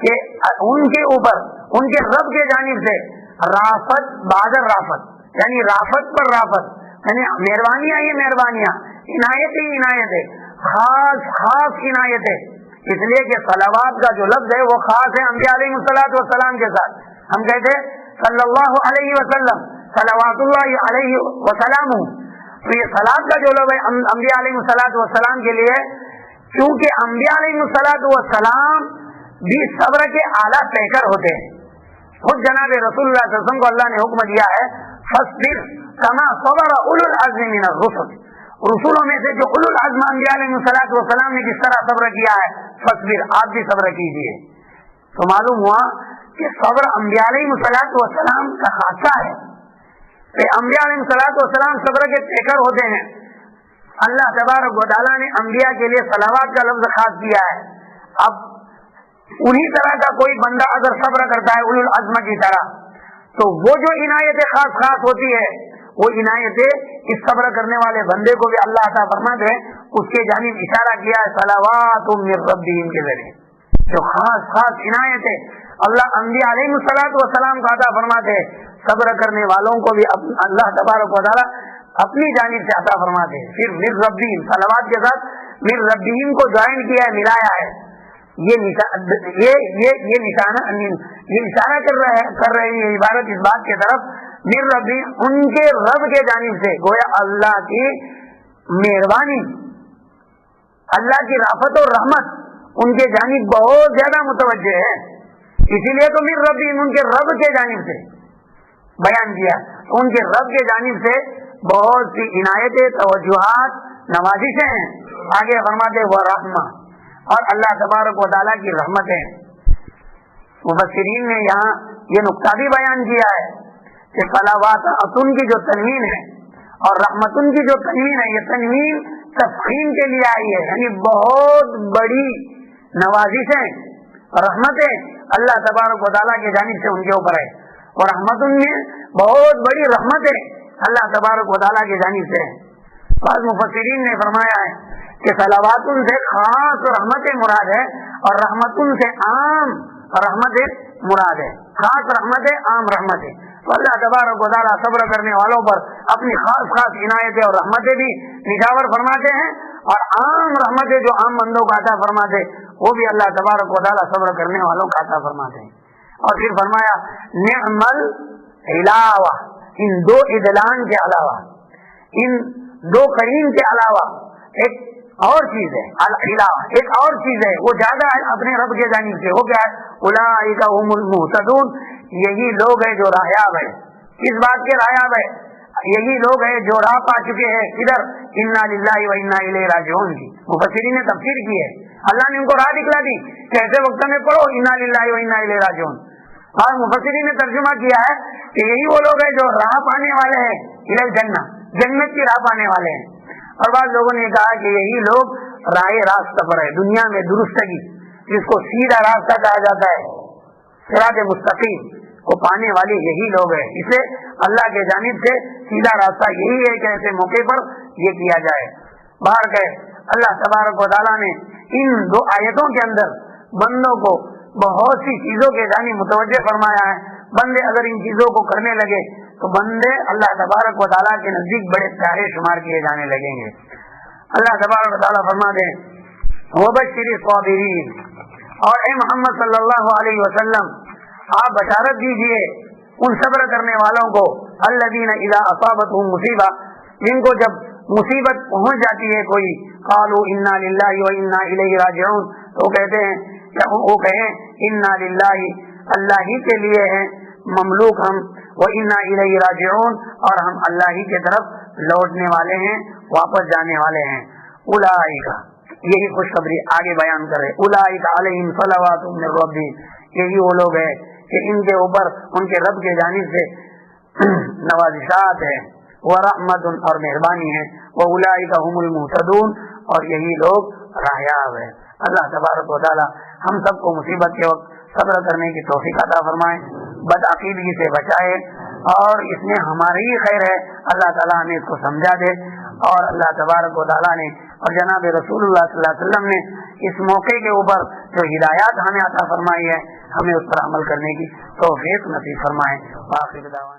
کہ ان کے اوپر ان کے رب کے جانب سے رافت بادر رافت، یعنی رافت پر رافت، یعنی مہربانیاں ہی مہربانیاں، عنایت ہی عنایت ہے، خاص خاص عنایت ہے. اس لیے کہ صلوات کا جو لفظ ہے وہ خاص ہے انبیاء علیہ الصلوۃ والسلام کے ساتھ. ہم کہتے ہیں صلی اللہ علیہ وسلم، صلوات اللہ علیہ وسلم. تو یہ صلاۃ کا جو لفظ ہے انبیاء علیہ الصلوۃ والسلام کے لیے، کیونکہ انبیاء علیہ الصلوۃ والسلام بھی صبر کے اعلیٰ پیکر ہوتے ہیں. خود جناب رسول اللہ صلی اللہ علیہ وسلم کو اللہ نے حکم دیا ہے فاصبر کما صبر اولو العزم من الرسل. رسولوں میں سے جو اولو العزم انبیاء علیہ الصلوۃ والسلام نے جس طرح صبر کیا ہے، فاصبر آپ بھی صبر کیجیے. تو معلوم ہوا کہ صبر انبیاء علیہ الصلوۃ والسلام کا خاصہ ہے کہ انبیاء علیہ الصلوۃ والسلام صبر کے پیکر ہوتے ہیں. اللہ تبارک و تعالیٰ نے انبیاء کے لیے صلوات کا لفظ خاص کیا ہے. اب انہی طرح کا کوئی بندہ اگر صبر کرتا ہے اولو العزم کی طرح، تو وہ جو عنایتیں خاص خاص ہوتی ہے وہ عنایتیں اس صبر کرنے والے بندے کو بھی اللہ عطا فرماتے ہیں. اس کے جانب اشارہ کیا ہے صلوات من ربہم کے ذریعے. جو خاص خاص عنایتیں اللہ انبیاء علیہ الصلوۃ والسلام کو عطا فرماتے ہیں، صبر کرنے والوں کو بھی اللہ تبارک و تعالیٰ اپنی جانب سے عطا فرماتے ہیں. پھر من ربہم صلوات کے ساتھ من ربہم کو جوائن کیا ہے، ملایا ہے. یہ اشارہ کر رہے ہیں عبارت اس بات کی طرف من ربی، ان کے رب کے جانب سے، گویا اللہ کی مہربانی، اللہ کی رافت اور رحمت ان کے جانب بہت زیادہ متوجہ ہے. اسی لیے تو من ربی ان کے رب کے جانب سے بیان کیا. ان کے رب کے جانب سے بہت سی عنایتیں، توجہات، نوازشیں ہیں. آگے فرماتے وہ رحمہ، اور اللہ تبارک و تعالیٰ کی رحمت ہے. مفسرین نے یہاں یہ نقطہ بھی بیان کیا ہے کہ صلواتن کی جو تنوین ہے اور رحمتن کی جو تنوین ہے، یہ تنوین تفخیم کے لیے آئی ہے، یعنی بہت بڑی نوازشیں، رحمتیں اللہ تبارک و تعالیٰ کی جانب سے ان کے اوپر ہے. اور رحمتن میں بہت بڑی رحمتیں اللہ تبارک و تعالیٰ کی جانب سے ہے. بعض مفسرین نے فرمایا ہے کہ صلواتن سے خاص رحمتیں مراد ہے اور رحمتن سے عام رحمتیں مراد ہے. خاص رحمتیں، عام رحمتیں. تو اللہ تبارک و تعالیٰ صبر کرنے والوں پر اپنی خاص خاص عنایتیں اور رحمتیں بھی نچھاور فرماتے ہیں، اور عام رحمتیں جو عام بندوں کا عطا فرماتے وہ بھی اللہ تبارک و تعالیٰ صبر کرنے والوں کا عطا فرماتے ہیں. اور پھر فرمایا نعمل علاوہ، ان دو ادلان کے علاوہ، ان دو قرین کے علاوہ ایک اور چیز ہے، العلاوہ ایک اور چیز ہے، وہ زیادہ ہے اپنے رب کے جانب سے. وہ کیا ہے؟ اولئک هم المہتدون، یہی لوگ ہیں جو راہیاب ہے. کس بات کے راہیاب ہے؟ یہی لوگ ہیں جو راہ پا چکے ہیں. ادھر انا للہ و انا الیہ راجعون کی مفسرین نے تفسیر کی ہے. اللہ نے ان کو راہ دکھلا دی کہ ایسے وقت میں پڑھو انا للہ و انا الیہ راجعون. اور مفسرین نے ترجمہ کیا ہے کہ یہی وہ لوگ ہیں جو راہ پانے والے ہیں الی الجنہ، جنت کی راہ پانے والے ہیں. اور بعض لوگوں نے کہا کہ یہی لوگ راہ راستہ پر ہے، دنیا میں درستگی جس کو سیدھا راستہ کہا جاتا ہے، صراط مستقیم کو پانے والے یہی لوگ ہیں. اسے اللہ کے جانب سے سیدھا راستہ یہی ہے کہ ایسے موقع پر یہ کیا جائے. باہر کہ اللہ تبارک و تعالیٰ نے ان دو آیتوں کے اندر بندوں کو بہت سی چیزوں کے جانب متوجہ فرمایا ہے. بندے اگر ان چیزوں کو کرنے لگے تو بندے اللہ تبارک و تعالیٰ کے نزدیک بڑے پیارے شمار کیے جانے لگیں گے. اللہ تبارک و تعالیٰ فرماتے ہیں وبشر الصابرین، اور اے محمد صلی اللہ علیہ وسلم آپ بشارت دیجئے ان صبر کرنے والوں کو، الذین اذا اصابتهم مصیبہ، جن کو جب مصیبت پہنچ جاتی ہے کوئی، قالوا انا للہ و انا الیہ راجعون، تو کہتے ہیں کہ وہ کہیں انا للہ، اللہ ہی کے لیے ہیں مملوک ہم، و انا الیہ راجعون، اور ہم اللہ ہی کی طرف لوٹنے والے ہیں، واپس جانے والے ہیں. اولئک، یہی خوشخبری آگے بیان کر رہے، اولئک علیہم صلوات من ربہم، یہی وہ لوگ ہیں کہ ان کے اوپر ان کے رب کے جانب سے نوازشات ہے، ورحمت اور مہربانی ہے، واولئک هم المہتدون، اور یہی لوگ راہیاب ہے. اللہ تبارک و تعالی ہم سب کو مصیبت کے وقت صبر کرنے کی توفیق عطا فرمائے، بدعقیدگی سے بچائے، اور اس میں ہماری ہی خیر ہے. اللہ تعالیٰ ہمیں اس کو سمجھا دے اور اللہ تبارک و تعالیٰ نے اور جناب رسول اللہ صلی اللہ علیہ وسلم نے اس موقع کے اوپر جو ہدایات ہمیں عطا فرمائی ہے، ہمیں اس پر عمل کرنے کی توفیق نصیب فرمائے۔ آخر دعوانا